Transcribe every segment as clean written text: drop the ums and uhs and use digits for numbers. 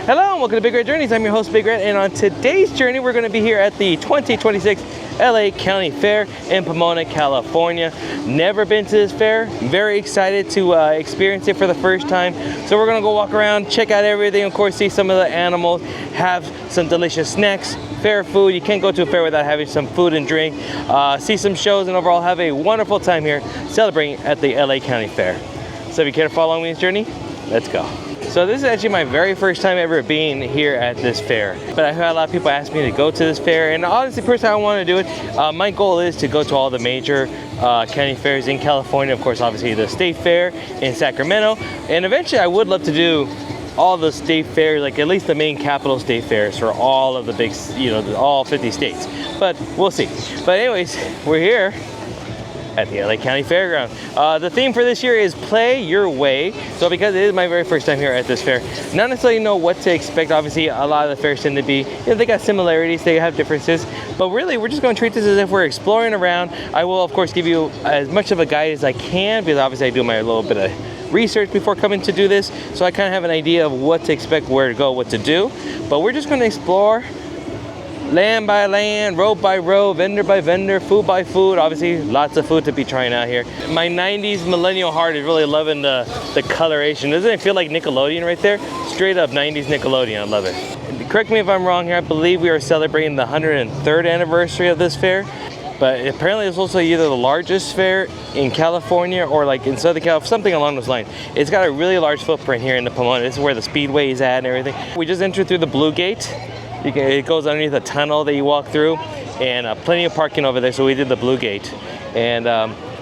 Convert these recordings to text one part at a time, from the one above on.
Hello and welcome to Big Red Journeys. I'm your host Big Red, and on today's journey we're going to be here at the 2026 LA County Fair in Pomona, California. Never been to this fair. Very excited to experience it for the first time. So we're going to go walk around, check out everything, of course see some of the animals, have some delicious snacks, fair food. You can't go to a fair without having some food and drink, see some shows, and overall have a wonderful time here celebrating at the LA County Fair. So if you care to follow me on this journey, let's go. So this is actually my very first time ever being here at this fair. But I've had a lot of people ask me to go to this fair, and honestly, personally, I want to do it. My goal is to go to all the major county fairs in California. Of course, obviously the state fair in Sacramento, and eventually I would love to do all the state fairs, like at least the main capital state fairs for all of the big, all 50 states. But we'll see. But anyways, we're here at the LA County Fairground. The theme for this year is Play Your Way. So because it is my very first time here at this fair, not necessarily know what to expect. Obviously, a lot of the fairs tend to be, they got similarities, they have differences, but really we're just going to treat this as if we're exploring around. I will, of course, give you as much of a guide as I can, because obviously I do my little bit of research before coming to do this, so I kind of have an idea of what to expect, where to go, what to do. But we're just going to explore land by land, road by road, vendor by vendor, food by food. Obviously, lots of food to be trying out here. My 90s millennial heart is really loving the coloration. Doesn't it feel like Nickelodeon right there? Straight up 90s Nickelodeon, I love it. Correct me if I'm wrong here, I believe we are celebrating the 103rd anniversary of this fair. But apparently it's also either the largest fair in California or like in Southern California, something along those lines. It's got a really large footprint here in the Pomona. This is where the Speedway is at and everything. We just entered through the Blue Gate. It goes underneath a tunnel that you walk through, and plenty of parking over there, so we did the Blue Gate. And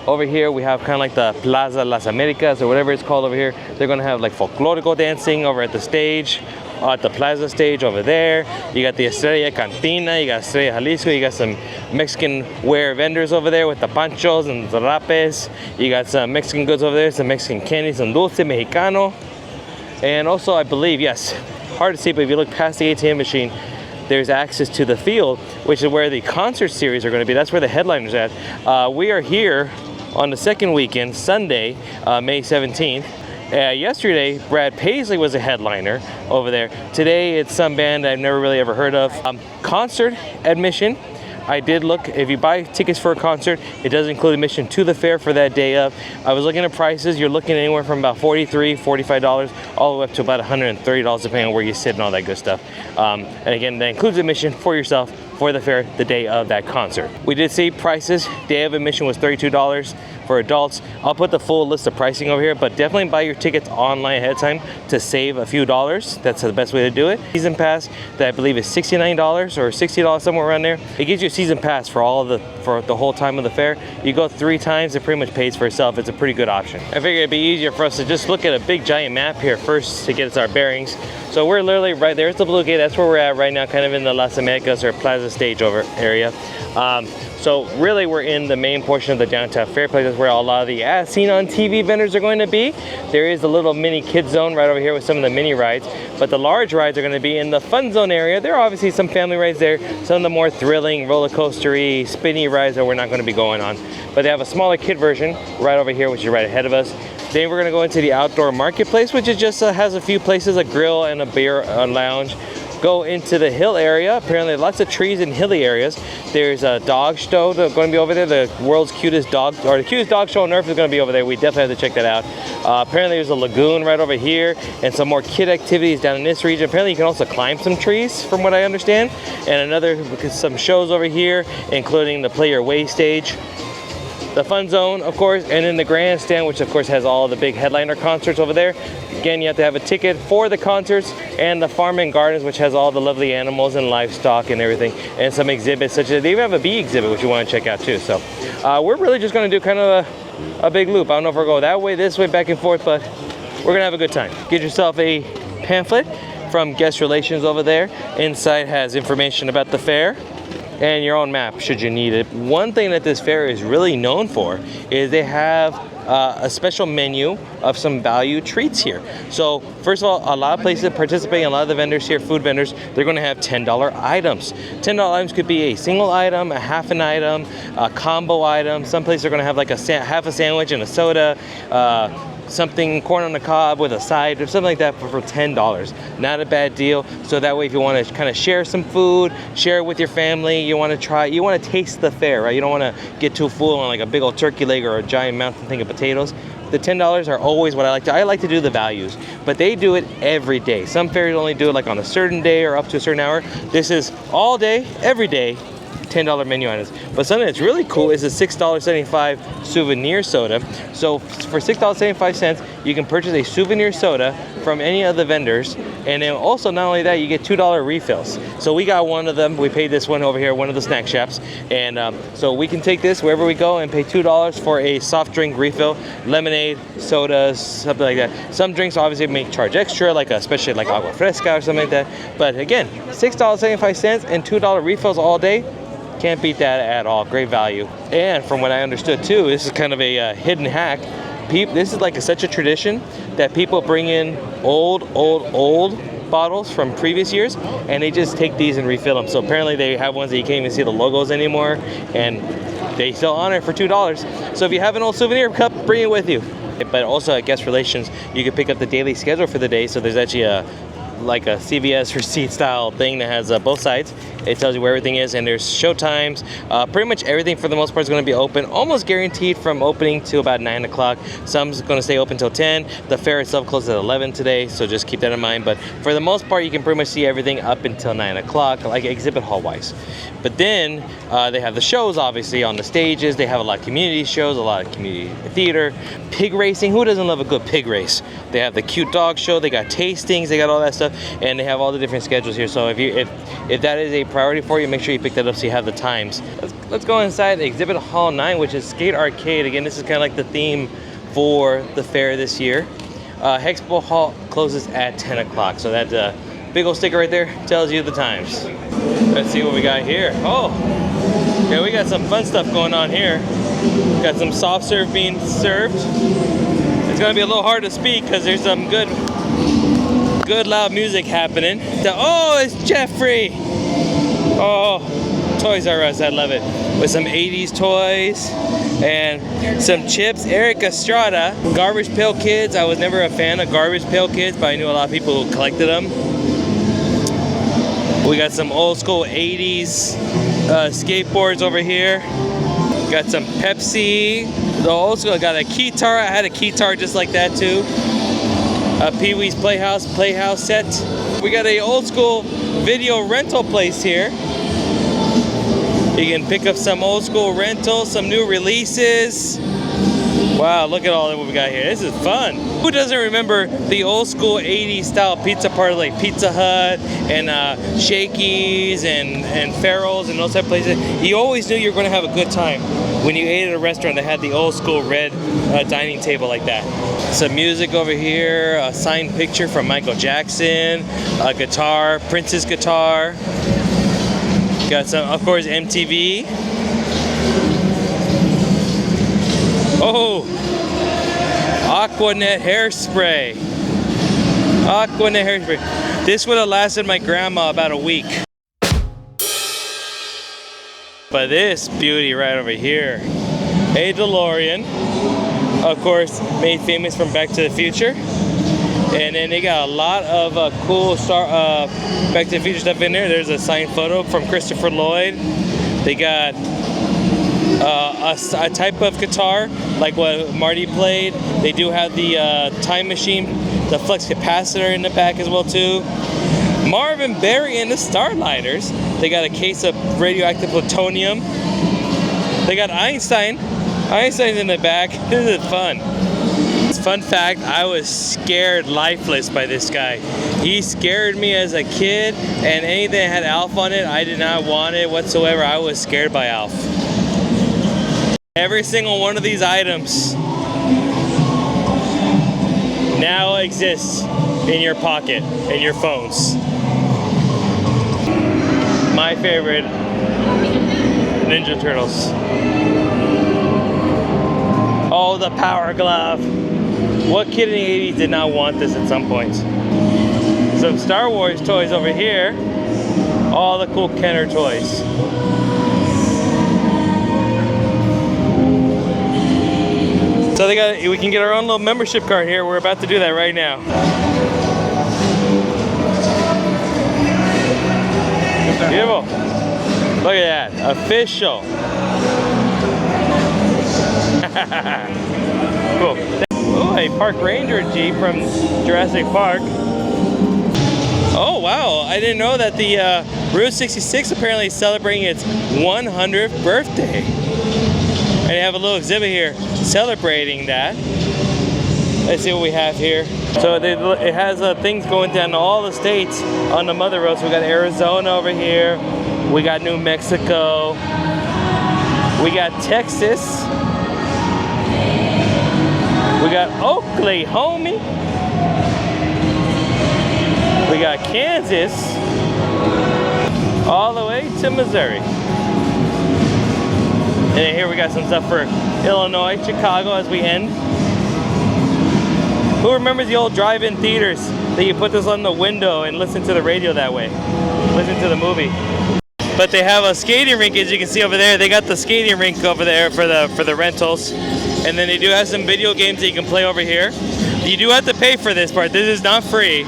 over here we have kind of like the Plaza Las Americas, or whatever it's called over here. They're going to have like folklorico dancing over at the stage, at the Plaza stage over there. You got the Estrella Cantina, you got Estrella Jalisco, you got some Mexican wear vendors over there with the panchos and the rapes. You got some Mexican goods over there, some Mexican candy, some dulce mexicano. And also, I believe, yes, hard to see, but if you look past the ATM machine, there's access to the field, which is where the concert series are going to be. That's where the headliners are at. We are here on the second weekend, Sunday, May 17th. Yesterday, Brad Paisley was a headliner over there. Today, it's some band I've never really ever heard of. Concert admission. I did look, if you buy tickets for a concert, it does include admission to the fair for that day of. I was looking at prices. You're looking anywhere from about $43, $45, all the way up to about $130, depending on where you sit and all that good stuff. And again, that includes admission for yourself for the fair the day of that concert. We did see prices. Day of admission was $32 for adults. I'll put the full list of pricing over here, but definitely buy your tickets online ahead of time to save a few dollars. That's the best way to do it. Season pass that I believe is $69 or $60, somewhere around there. It gives you a season pass for the whole time of the fair. You go 3 times, it pretty much pays for itself. It's a pretty good option. I figured it'd be easier for us to just look at a big giant map here first to get us our bearings. So we're literally right there. It's the Blue Gate. That's where we're at right now, kind of in the Las Americas or Plaza stage over area. So really we're in the main portion of the downtown fair place. That's where a lot of the as seen on TV vendors are going to be. There is a little mini kid zone right over here with some of the mini rides, but the large rides are going to be in the fun zone area. There are obviously some family rides there, some of the more thrilling roller coastery spinny rides that we're not going to be going on, but they have a smaller kid version right over here, which is right ahead of us. Then we're going to go into the outdoor marketplace, which is just has a few places, a grill and a beer lounge. Go into the hill area. Apparently lots of trees in hilly areas. There's a dog show that's going to be over there. The world's cutest dog, or the cutest dog show on earth is going to be over there. We definitely have to check that out. Apparently there's a lagoon right over here and some more kid activities down in this region. Apparently you can also climb some trees from what I understand. And some shows over here, including the Play Your Way stage, the fun zone, of course, and then the Grandstand, which of course has all the big headliner concerts over there. Again, you have to have a ticket for the concerts, and the Farm and Gardens, which has all the lovely animals and livestock and everything, and some exhibits, such as they even have a bee exhibit, which you want to check out too. So we're really just going to do kind of a big loop. I don't know if we're going that way, this way, back and forth, but we're going to have a good time. Get yourself a pamphlet from Guest Relations over there. Inside has information about the fair and your own map should you need it. One thing that this fair is really known for is they have a special menu of some value treats here. So first of all, a lot of places participating, a lot of the vendors here, food vendors, they're going to have $10 items. $10 items could be a single item, a half an item, a combo item. Some places are going to have like half a sandwich and a soda. something corn on the cob with a side or something like that for $10. Not a bad deal. So that way, if you want to kind of share some food, share it with your family, you want to try, you want to taste the fare, right? You don't want to get too full on like a big old turkey leg or a giant mountain thing of potatoes. The $10 are always what I like to. I like to do the values, but they do it every day. Some fairs only do it like on a certain day or up to a certain hour. This is all day, every day. $10 menu items. But something that's really cool is a $6.75 souvenir soda. So for $6.75, you can purchase a souvenir soda from any of the vendors. And then also, not only that, you get $2 refills. So we got one of them. We paid this one over here, one of the snack shops. And so we can take this wherever we go and pay $2 for a soft drink refill, lemonade, sodas, something like that. Some drinks obviously may charge extra, like especially like agua fresca or something like that. But again, $6.75 and $2 refills all day. Can't beat that at all. Great value. And from what I understood too, this is kind of a hidden hack. This is like such a tradition that people bring in old bottles from previous years, and they just take these and refill them. So apparently they have ones that you can't even see the logos anymore, and they still honor it for $2. So if you have an old souvenir cup, bring it with you. But also at guest relations, you can pick up the daily schedule for the day. So there's actually like a CVS receipt style thing that has both sides. It tells you where everything is, and there's show times. Pretty much everything for the most part is going to be open, almost guaranteed from opening to about 9 o'clock. Some's going to stay open till 10. The fair itself closes at 11 today, so just keep that in mind. But for the most part, you can pretty much see everything up until 9 o'clock, like exhibit hall wise. But then they have the shows, obviously, on the stages. They have a lot of community shows, a lot of community theater, pig racing. Who doesn't love a good pig race? They have the cute dog show. They got tastings. They got all that stuff, and they have all the different schedules here. So if that is a priority for you, make sure you pick that up so you have the times. Let's go inside exhibit hall 9, which is skate arcade. Again, this is kind of like the theme for the fair this year. Expo hall closes at 10 o'clock, so that big old sticker right there tells you the times. Let's see what we got here. Oh, yeah, we got some fun stuff going on here. Got some soft serve being served. It's gonna be a little hard to speak because there's some good loud music happening. Oh, it's Jeffrey. Oh, Toys R Us, I love it. With some 80s toys and some chips. Eric Estrada, Garbage Pail Kids. I was never a fan of Garbage Pail Kids, but I knew a lot of people who collected them. We got some old school 80s skateboards over here. Got some Pepsi. The old school, got a guitar. I had a guitar just like that too. Pee Wee's Playhouse set. We got a old school video rental place here. You can pick up some old school rentals, some new releases. Wow, look at all that we got here. This is fun. Who doesn't remember the old school 80s style pizza parlor like Pizza Hut and Shakey's and Farrell's and those type of places? You always knew you were going to have a good time when you ate at a restaurant that had the old school red dining table like that. Some music over here, a signed picture from Michael Jackson, a guitar, Prince's guitar. Got some, of course, MTV. Oh, Aquanet hairspray. Aquanet hairspray. This would have lasted my grandma about a week. But this beauty right over here, a DeLorean, of course, made famous from Back to the Future. And then they got a lot of cool Back to the Future stuff in there. There's a signed photo from Christopher Lloyd. They got a type of guitar like what Marty played. They do have the time machine, the flux capacitor in the back as well too. Marvin Berry and the Starlighters. They got a case of radioactive plutonium. They got Einstein. Einstein's in the back. This is fun. Fun fact, I was scared lifeless by this guy. He scared me as a kid, and anything that had Alf on it, I did not want it whatsoever. I was scared by Alf. Every single one of these items now exists in your pocket, in your phones. My favorite, Ninja Turtles. Oh, the Power Glove. What kid in the 80s did not want this at some point? Some Star Wars toys over here. All the cool Kenner toys. So we can get our own little membership card here. We're about to do that right now. Beautiful. Look at that, official. Cool. Oh, a park ranger Jeep from Jurassic Park. Oh wow, I didn't know that the Route 66 apparently is celebrating its 100th birthday. And they have a little exhibit here celebrating that. Let's see what we have here. So it has things going down to all the states on the mother road. So we got Arizona over here. We got New Mexico. We got Texas. We got Oklahoma. We got Kansas. All the way to Missouri. And then here we got some stuff for Illinois, Chicago as we end. Who remembers the old drive-in theaters that you put this on the window and listen to the radio that way? Listen to the movie. But they have a skating rink, as you can see over there. They got the skating rink over there for the rentals. And then they do have some video games that you can play over here. You do have to pay for this part. This is not free.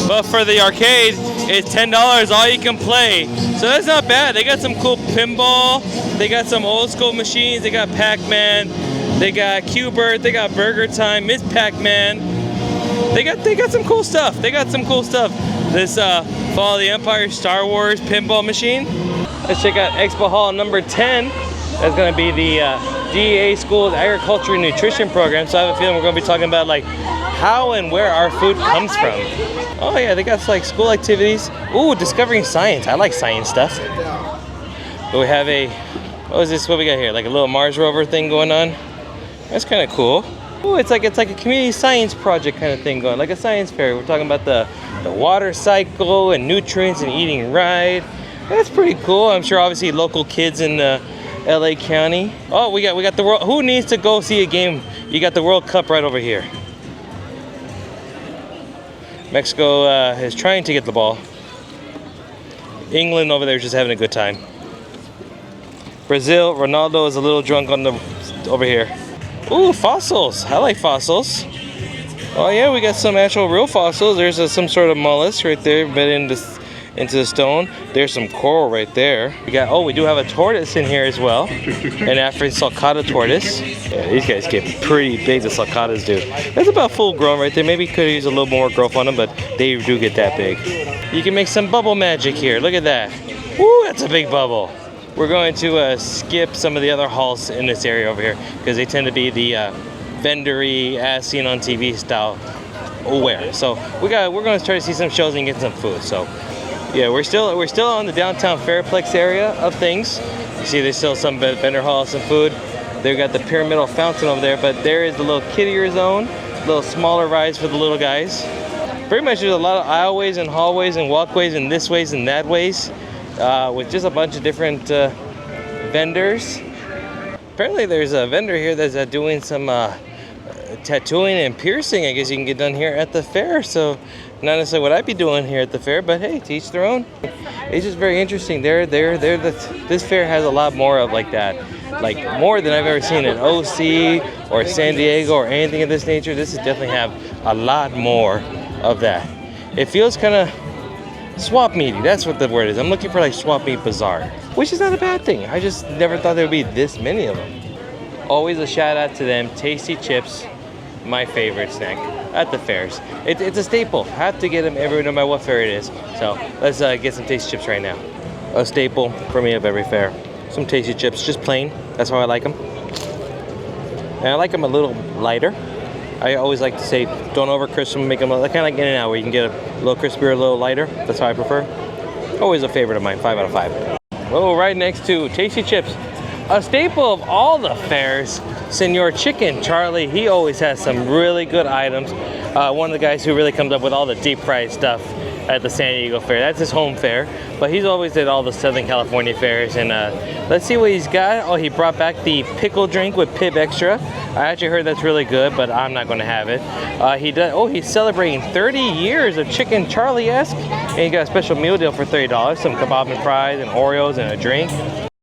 But for the arcade, it's $10 all you can play. So that's not bad. They got some cool pinball. They got some old school machines. They got Pac-Man. They got Q-Bert. They got Burger Time, Miss Pac-Man. They got some cool stuff. They got some cool stuff. This Fall of the Empire Star Wars pinball machine. Let's check out Expo Hall number 10. That's gonna be the DEA School's Agriculture and Nutrition Program. So I have a feeling we're gonna be talking about like how and where our food comes from. Oh yeah, they got like school activities. Ooh, discovering science. I like science stuff. But we have a, what is this? What we got here? Like a little Mars rover thing going on. That's kind of cool. Ooh, it's like a community science project kind of thing going, like a science fair. We're talking about the water cycle and nutrients and eating right. That's pretty cool. I'm sure obviously local kids in LA County. Oh, we got the world. Who needs to go see a game? You got the World Cup right over here. Mexico is trying to get the ball. England over there is just having a good time. Brazil, Ronaldo is a little drunk on the over here. Ooh, fossils. I like fossils. Oh yeah, we got some actual real fossils. There's some sort of mollusk right there embedded into the stone. There's some coral right there. We do have a tortoise in here as well. An African sulcata tortoise. Yeah, these guys get pretty big, the sulcatas do. That's about full grown right there. Maybe could use a little more growth on them, but they do get that big. You can make some bubble magic here. Look at that. Woo, that's a big bubble. We're going to skip some of the other halls in this area over here because they tend to be the vendor-y, as seen on TV style wear. So we're going to try to see some shows and get some food. So yeah, we're still on the downtown Fairplex area of things. You see, there's still some vendor halls, some food. They've got the pyramidal fountain over there, but there is the little kiddier zone, little smaller rides for the little guys. Pretty much there's a lot of aisleways and hallways and walkways and this ways and that ways, with just a bunch of different vendors. Apparently there's a vendor here that's doing some tattooing and piercing. I guess you can get done here at the fair. So not necessarily what I'd be doing here at the fair, but hey, to each their own. It's just very interesting. This fair has a lot more of like that, like more than I've ever seen in OC or San Diego or anything of this nature. This is definitely have a lot more of that. It feels kind of swap meaty. That's what the word is. I'm looking for like swap meet bazaar, which is not a bad thing. I just never thought there would be this many of them. Always a shout out to them. Tasty chips, my favorite snack at the fairs. It's a staple. Have to get them every no matter what fair it is. So let's get some tasty chips right now. A staple for me of every fair. Some tasty chips, just plain. That's how I like them. And I like them a little lighter. I always like to say, don't over crisp them, make them kind of like In-N-Out, where you can get a little crispier, a little lighter. That's how I prefer. Always a favorite of mine, 5 out of 5. Oh, right next to Tasty Chips. A staple of all the fairs, Senor Chicken Charlie. He always has some really good items. One of the guys who really comes up with all the deep fried stuff at the San Diego Fair. That's his home fair, but he's always at all the Southern California fairs. And let's see what he's got. Oh, he brought back the pickle drink with Pib Extra. I actually heard that's really good, but I'm not going to have it. He's celebrating 30 years of Chicken Charlie-esque, and he got a special meal deal for $30. Some kebab and fries and Oreos and a drink.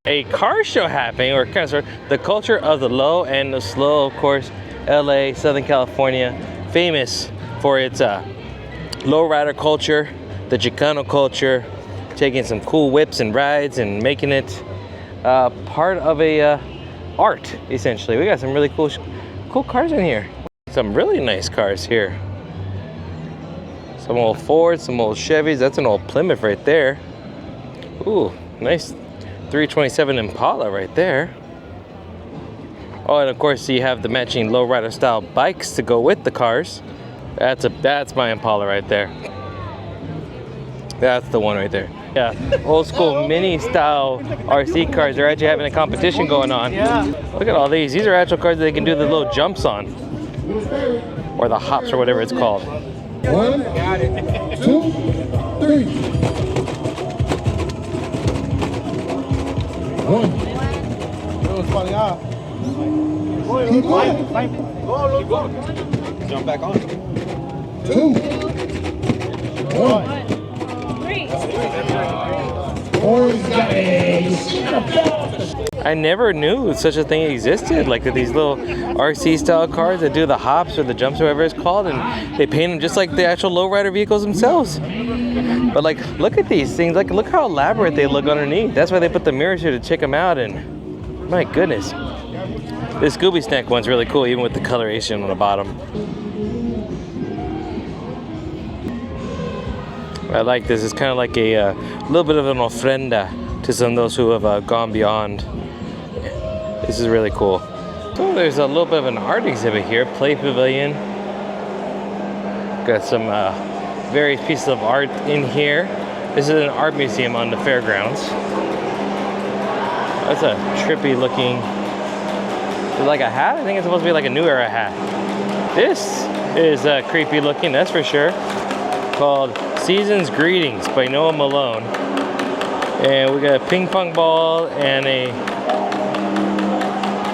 A car show happening, or kind of sort of the culture of the low and the slow, of course. LA, Southern California, famous for its lowrider culture, the Chicano culture, taking some cool whips and rides and making it part of a art, essentially. We got some really cool cars in here. Some really nice cars here. Some old Fords, some old Chevys. That's an old Plymouth right there. Ooh, nice 327 Impala right there. Oh, and of course you have the matching lowrider style bikes to go with the cars. That's my Impala right there. That's the one right there. Yeah, old school mini style RC cars. They're actually having a competition going on. Yeah. Look at all these. These are actual cars that they can do the little jumps on, or the hops, or whatever it's called. 1, 2, 3. One. Keep going. Jump back on. 2. 1. 3. I never knew such a thing existed, like these little RC style cars that do the hops or the jumps or whatever it's called, and they paint them just like the actual lowrider vehicles themselves. But like, look at these things, like look how elaborate they look underneath. That's why they put the mirrors here to check them out, and my goodness. This Scooby Snack one's really cool, even with the coloration on the bottom. I like this. It's kind of like a little bit of an ofrenda to some of those who have gone beyond. This is really cool. So there's a little bit of an art exhibit here, Play Pavilion. Got some various pieces of art in here. This is an art museum on the fairgrounds. That's a trippy looking, is it like a hat? I think it's supposed to be like a New Era hat. This is creepy looking, that's for sure. Called Season's Greetings by Noah Malone. And we got a ping pong ball and a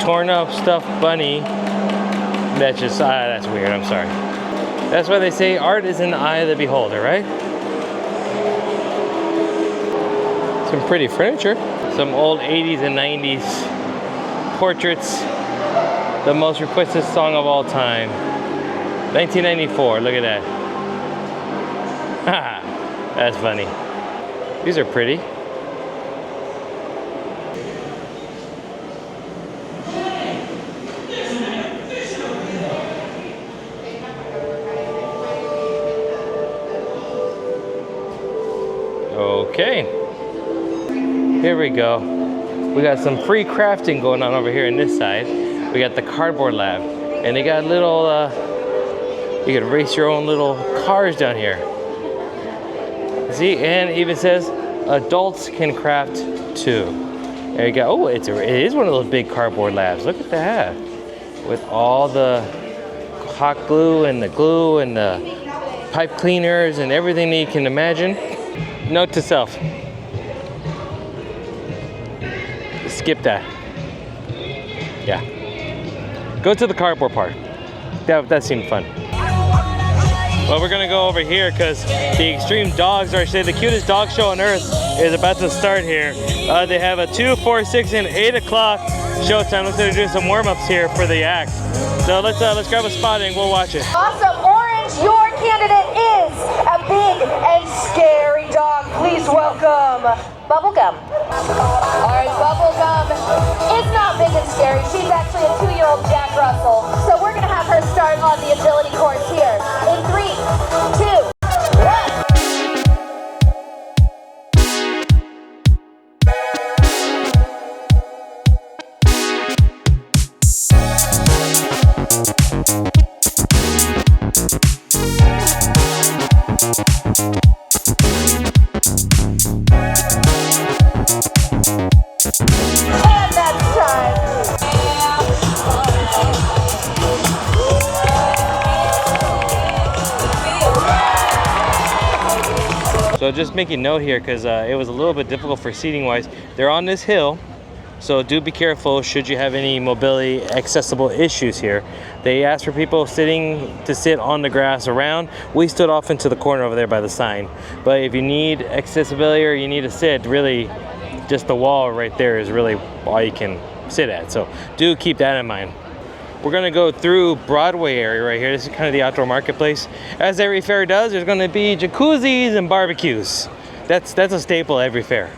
torn up stuffed bunny. That's just, that's weird, I'm sorry. That's why they say art is in the eye of the beholder, right? Some pretty furniture. Some old 80s and 90s portraits. The most requested song of all time. 1994, look at that. Haha, that's funny. These are pretty. Okay, here we go. We got some free crafting going on over here on this side. We got the cardboard lab, and they got little, you can race your own little cars down here. See, and it even says adults can craft too. There you go. Oh, it is one of those big cardboard labs. Look at that, with all the hot glue and the pipe cleaners and everything that you can imagine. Note to self, skip that. Yeah, go to the cardboard part. That seemed fun. Well, we're gonna go over here because the Extreme Dogs are saying the cutest dog show on earth is about to start here. They have a 2, 4, 6, and 8 o'clock showtime. Looks like they're doing some warm-ups here for the act. So let's grab a spot and we'll watch it. Awesome, Orange, your candidate is a big and scary dog. Please welcome Bubblegum. All right, Bubblegum is not big and scary. She's actually a 2-year-old Jack Russell. So we're gonna have her start on the agility course here in 3, 2, 1. And that's time. So just making note here because it was a little bit difficult for seating wise. They're on this hill, so do be careful should you have any mobility accessible issues here. They asked for people to sit on the grass around. We stood off into the corner over there by the sign. But if you need accessibility or you need to sit, really just the wall right there is really all you can sit at. So do keep that in mind. We're gonna go through Broadway area right here. This is kind of the outdoor marketplace. As every fair does, there's gonna be jacuzzis and barbecues. That's a staple at every fair.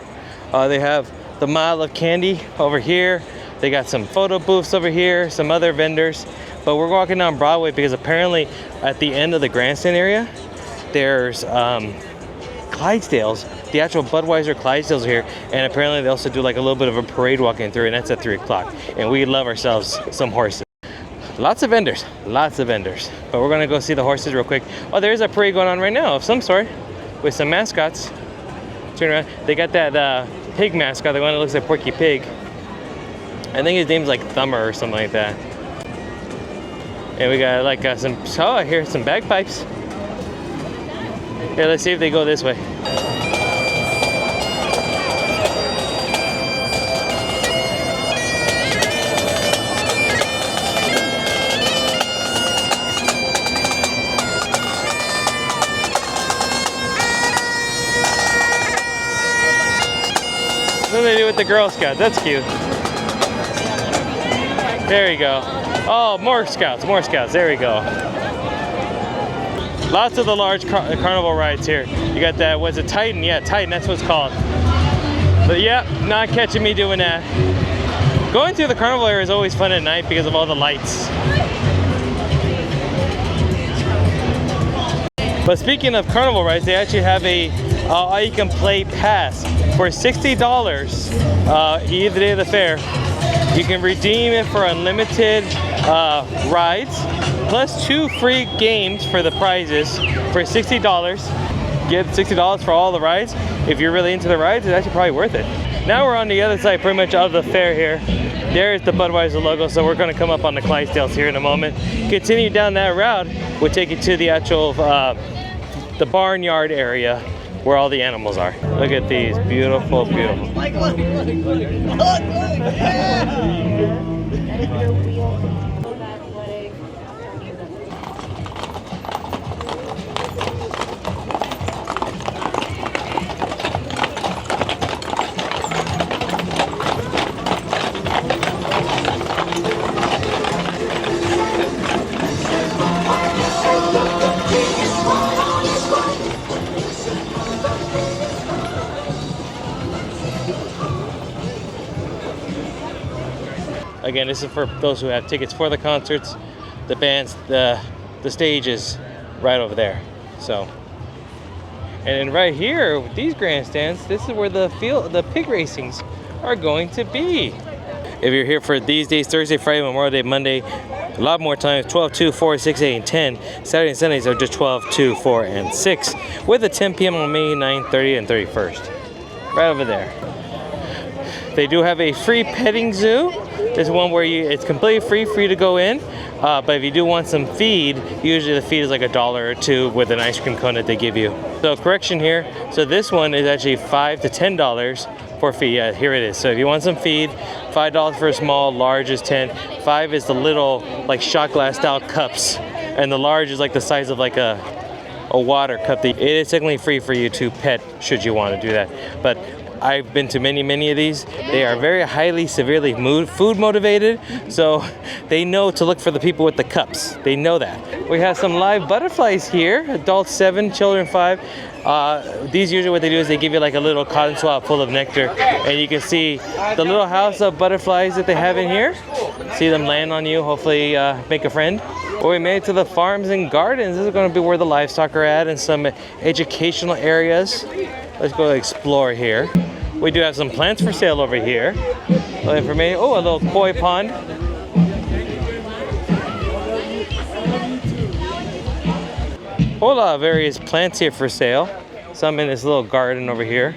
They have the mile of candy over here. They got some photo booths over here, some other vendors. But we're walking down Broadway because apparently at the end of the Grandstand area, there's Clydesdales. The actual Budweiser Clydesdales are here, and apparently they also do like a little bit of a parade walking through, and that's at 3 o'clock. And we love ourselves some horses. Lots of vendors, lots of vendors. But we're gonna go see the horses real quick. Oh, there's a parade going on right now of some sort with some mascots. Turn around. They got that pig mascot, the one that looks like Porky Pig. I think his name's like Thumber or something like that. And we got like some, oh, I hear some bagpipes. Here, let's see if they go this way. What do they do with the Girl Scouts? That's cute. There you go. Oh, more scouts, more scouts. There we go. Lots of the large carnival rides here. You got that, what's it, Titan? Yeah, Titan, that's what it's called. But yeah, not catching me doing that. Going through the carnival area is always fun at night because of all the lights. But speaking of carnival rides, they actually have a all-you-can-play pass for $60 either day of the fair. You can redeem it for unlimited rides, plus 2 free games for the prizes for $60. Get $60 for all the rides. If you're really into the rides, it's actually probably worth it. Now we're on the other side pretty much of the fair here. There's the Budweiser logo, so we're gonna come up on the Clydesdales here in a moment. Continue down that route, we'll take you to the actual, the barnyard area where all the animals are. Look at these, beautiful, beautiful. Like, look. Again, this is for those who have tickets for the concerts, the bands, the stage is right over there. So, and then right here with these grandstands, this is where the pig racings are going to be. If you're here for these days, Thursday, Friday, Memorial Day, Monday, a lot more times, 12, 2, 4, 6, 8, and 10. Saturday and Sundays are just 12, 2, 4, and 6, with a 10 p.m. on May 9th, 30th, and 31st. Right over there. They do have a free petting zoo. This is one where it's completely free for you to go in. But if you do want some feed, usually the feed is like $1 or $2 with an ice cream cone that they give you. So correction here. So this one is actually $5 to $10 for feed. Yeah, here it is. So if you want some feed, $5 for a small, large is 10. 5 is the little like shot glass style cups, and the large is like the size of like a water cup. It is technically free for you to pet should you want to do that. But I've been to many of these. They are very highly, severely food motivated, so they know to look for the people with the cups. They know that. We have some live butterflies here, adults 7, children 5. These usually what they do is they give you like a little cotton swab full of nectar, and you can see the little house of butterflies that they have in here. See them land on you, hopefully make a friend. Well, we made it to the farms and gardens. This is going to be where the livestock are at and some educational areas. Let's go explore here. We do have some plants for sale over here. A little information. Oh, a little koi pond. Whole lot of various plants here for sale. Some in this little garden over here.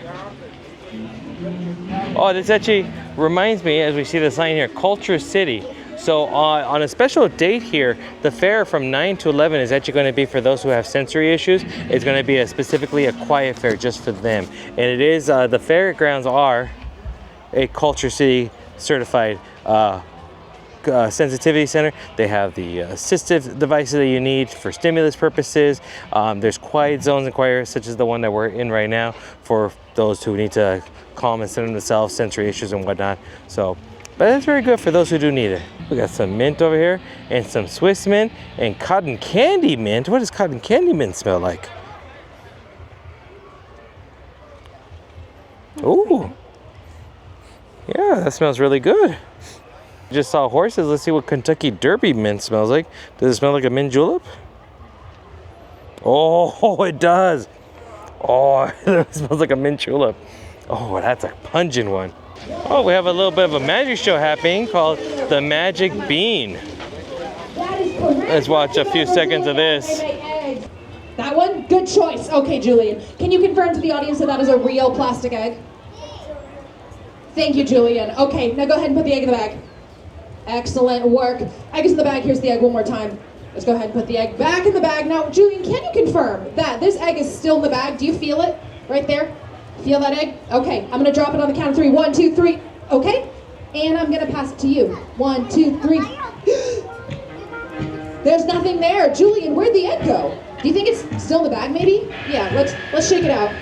Oh, this actually reminds me, as we see the sign here, Culture City. So on a special date here, the fair from 9 to 11 is actually going to be for those who have sensory issues. It's going to be specifically a quiet fair just for them. And it is, the fairgrounds are a Culture City certified sensitivity center. They have the assistive devices that you need for stimulus purposes. There's quiet zones and quiet areas such as the one that we're in right now for those who need to calm and center themselves, sensory issues and whatnot. So But that's very good for those who do need it. We got some mint over here and some Swiss mint and cotton candy mint. What does cotton candy mint smell like? Ooh. Yeah, that smells really good. Just saw horses. Let's see what Kentucky Derby mint smells like. Does it smell like a mint julep? Oh, it does. Oh, it smells like a mint julep. Oh, that's a pungent one. Oh, we have a little bit of a magic show happening called the Magic Bean. Let's watch a few seconds of this. That one? Good choice. Okay, Julian. Can you confirm to the audience that that is a real plastic egg? Thank you, Julian. Okay, now go ahead and put the egg in the bag. Excellent work. Egg is in the bag. Here's the egg one more time. Let's go ahead and put the egg back in the bag. Now, Julian, can you confirm that this egg is still in the bag? Do you feel it right there? Feel that egg? Okay, I'm gonna drop it on the count of 3. 1, 2, 3. Okay, and I'm gonna pass it to you. 1, 2, 3. There's nothing there. Julian, where'd the egg go? Do you think it's still in the bag, maybe? Yeah, let's shake it out.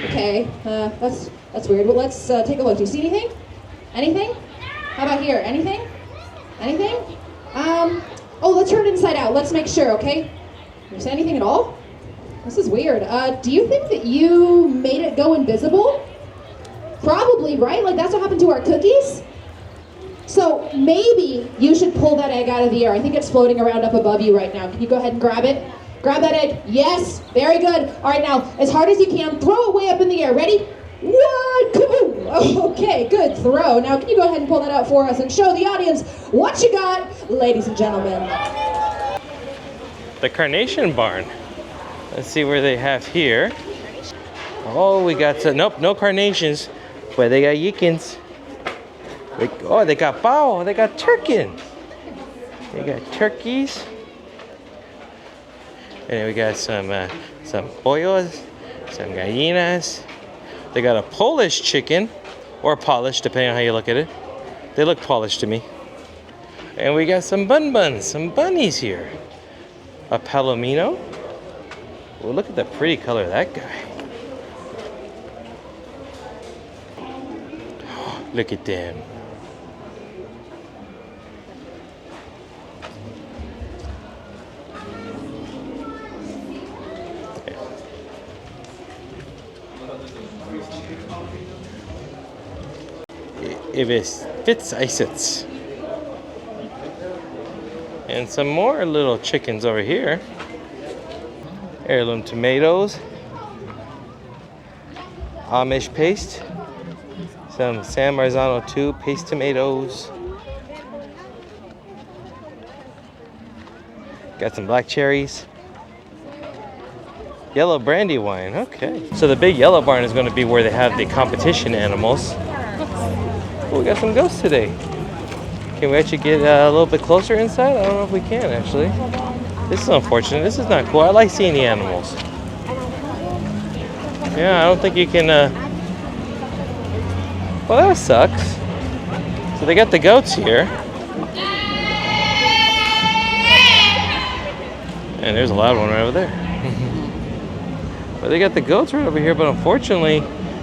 Okay, that's weird. Well, let's take a look. Do you see anything? Anything? How about here? Anything? Anything? Oh, let's turn it inside out. Let's make sure, okay? Do you see anything at all? This is weird. Do you think that you made it go invisible? Probably, right? Like that's what happened to our cookies? So maybe you should pull that egg out of the air. I think it's floating around up above you right now. Can you go ahead and grab it? Grab that egg. Yes, very good. All right, now, as hard as you can, throw it way up in the air. Ready? 1, kaboom! Okay, good throw. Now, can you go ahead and pull that out for us and show the audience what you got, ladies and gentlemen? The Carnation Barn. Let's see where they have here. Oh, we got some, nope, no carnations, but they got yikins. Oh, they got pao, they got turkin. They got turkeys. And then we got some pollos, some gallinas. They got a Polish chicken, or polished, depending on how you look at it. They look polished to me. And we got some buns, some bunnies here. A palomino. Well, look at the pretty color of that guy. Look at them. If it fits, I sits. And some more little chickens over here. Heirloom tomatoes. Amish paste. Some San Marzano 2 paste tomatoes. Got some black cherries. Yellow brandy wine, okay. So the big yellow barn is going to be where they have the competition animals. Oh, we got some ghosts today. Can we actually get a little bit closer inside? I don't know if we can actually. This is unfortunate. This is not cool. I like seeing the animals. Yeah, I don't think you can. Well, that sucks. So they got the goats here. And there's a loud one right over there. But they got the goats right over here, but unfortunately,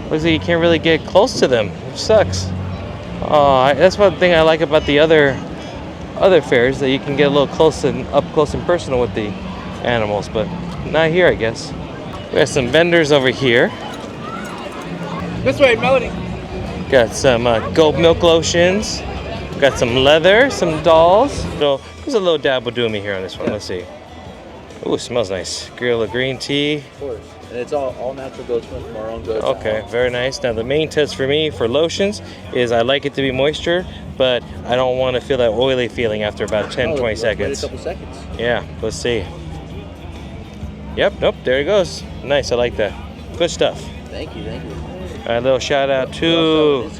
looks like you can't really get close to them, which sucks. Oh, that's one thing I like about the other fairs, that you can get a little up close and personal with the animals, but not here, I guess. We have some vendors over here. This way, Melody. Got some goat milk lotions. Got some leather, some dolls. So there's a little dabble doomy here on this one. Let's see. Ooh, it smells nice. Grill of green tea. Of course. And it's all natural goat milk from our own goats. Okay, very nice. Now the main test for me for lotions is I like it to be moisture, but I don't want to feel that oily feeling after about 10, 20 seconds. Wait a couple seconds. Yeah, let's see. Yep, nope, there it goes. Nice, I like that. Good stuff. Thank you, thank you. All right, a little shout out to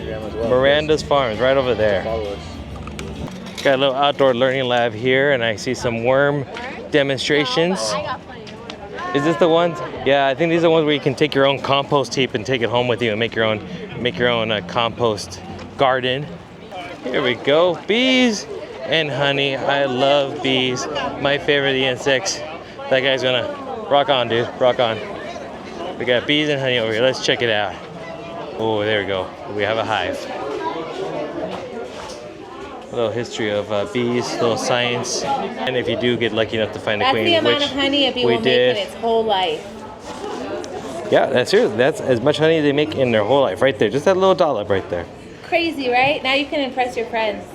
Miranda's Farms right over there. Follow us. Got a little outdoor learning lab here, and I see some worm demonstrations. Is this the ones? Yeah, I think these are the ones where you can take your own compost heap and take it home with you and make your own compost garden. Here we go, bees and honey. I love bees. My favorite of the insects. That guy's gonna rock on, dude. Rock on. We got bees and honey over here. Let's check it out. Oh, there we go. We have a hive. A little history of bees, a little science, and if you do get lucky enough to find a queen, That's the amount which of honey a bee we will make did. in its whole life. Yeah, that's true. That's as much honey they make in their whole life, right there. Just that little dollop right there. Crazy, right? Now you can impress your friends.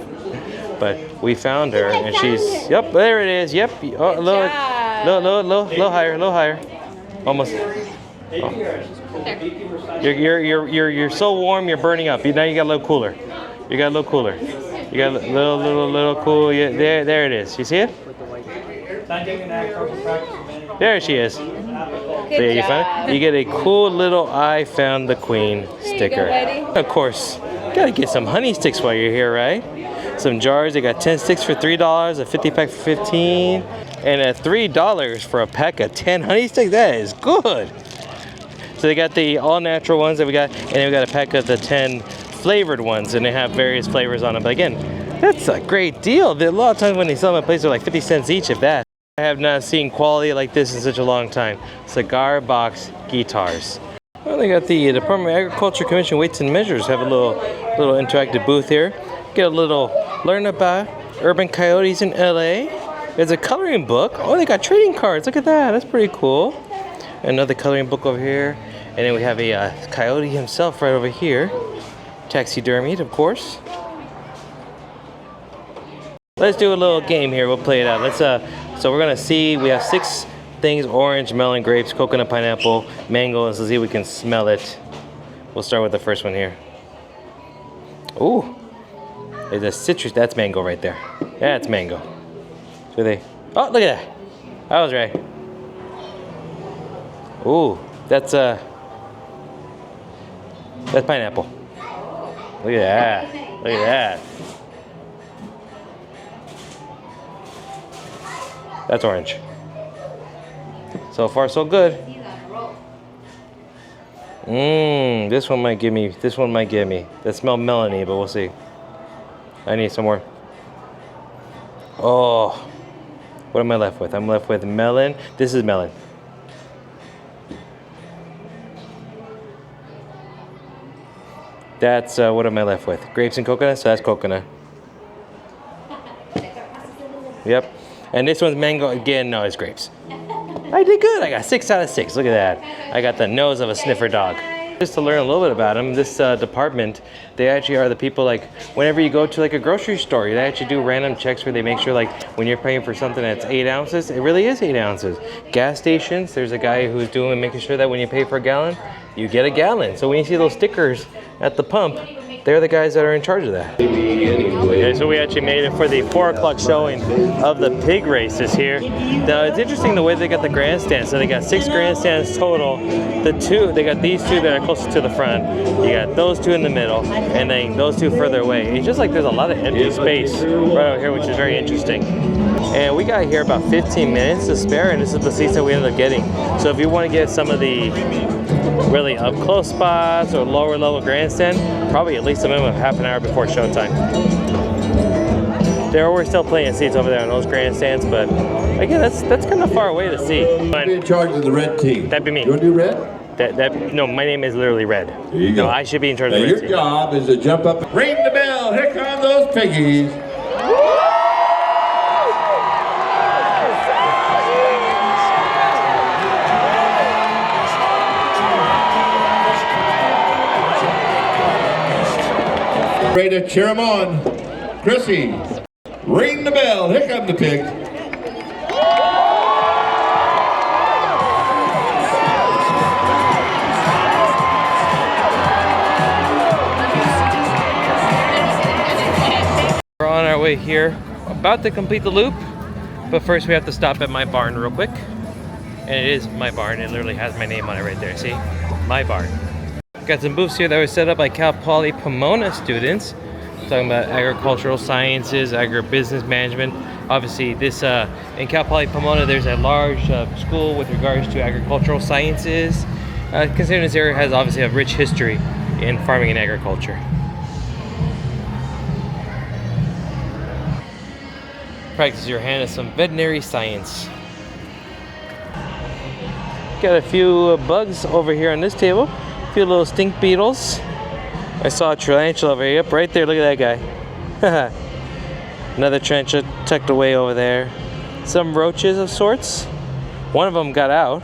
But we found her, and she's. Yep, there it is. Yep. Oh, a little higher, a little higher. Almost. Oh. You're so warm, you're burning up. Now you got a little cooler. You got a little cooler. You got a little cool. Yeah, there it is. You see it? There she is. There you find it. You get a cool little "I found the queen" sticker. Of course, gotta get some honey sticks while you're here, right? Some jars. They got 10 sticks for $3, a 50 pack for $15, and at $3 for a pack of 10 honey sticks. That is good. So they got the all natural ones that we got, and then we got a pack of the 10 flavored ones, and they have various flavors on them. But again, that's a great deal. A lot of times when they sell them at places, they're like 50 cents each, if that. I have not seen quality like this in such a long time. Cigar box guitars. Well, they got the Department of Agriculture Commission weights and measures. Have a little interactive booth here. Get a little learn about urban coyotes in LA. There's a coloring book. Oh, they got trading cards. Look at that. That's pretty cool. Another coloring book over here. And then we have a coyote himself right over here. Taxidermied, of course. Let's do a little game here. We'll play it out. So we're gonna see. We have 6 things: orange, melon, grapes, coconut, pineapple, mango. Let's see if we can smell it. We'll start with the first one here. Ooh, there's a citrus. That's mango right there. That's mango. So they. Oh, look at that. I was right. Ooh, that's pineapple. Look at that. Look at that. That's orange. So far, so good. This one might give me. That smell melony, but we'll see. I need some more. Oh, what am I left with? I'm left with melon. This is melon. That's what am I left with? Grapes and coconut. So that's coconut. Yep. And this one's mango again. No, it's grapes. I did good. I got 6 out of 6. Look at that. I got the nose of a sniffer dog. Just to learn a little bit about them, this department, they actually are the people, like, whenever you go to like a grocery store, they actually do random checks where they make sure, like, when you're paying for something that's 8 ounces, it really is 8 ounces. Gas stations, there's a guy who's making sure that when you pay for a gallon, you get a gallon. So when you see those stickers at the pump, they're the guys that are in charge of that. Okay, so we actually made it for the 4 o'clock showing of the pig races here. Now it's interesting the way they got the grandstands. So they got 6 grandstands total. They got these 2 that are closest to the front. You got those 2 in the middle, and then those 2 further away. It's just like there's a lot of empty space right over here, which is very interesting. And we got here about 15 minutes to spare, and this is the seats that we ended up getting. So if you want to get some of the really up close spots or lower level grandstand, probably at least a minimum of half an hour before showtime. There were still plenty of seats over there on those grandstands, but again, that's kind of far away to see. Who's in charge of the red team? That'd be me. You want to do red? No, my name is literally Red. There you go. No, I should be in charge of the red Your team. job is to jump up and ring the bell. Here come those piggies. Ready to cheer them on. Chrissy, ring the bell. Here come the pig. We're on our way here, about to complete the loop, but first we have to stop at my barn real quick. And it is my barn. It literally has my name on it right there. See? My barn. Got some booths here that were set up by Cal Poly Pomona students, talking about agricultural sciences, agribusiness management. Obviously, this in Cal Poly Pomona, there's a large school with regards to agricultural sciences. Considering this area has obviously a rich history in farming and agriculture. Practice your hand at some veterinary science. Got a few bugs over here on this table. A few little stink beetles. I saw a tarantula over here. Yep, right there. Look at that guy. Another tarantula tucked away over there. Some roaches of sorts. One of them got out.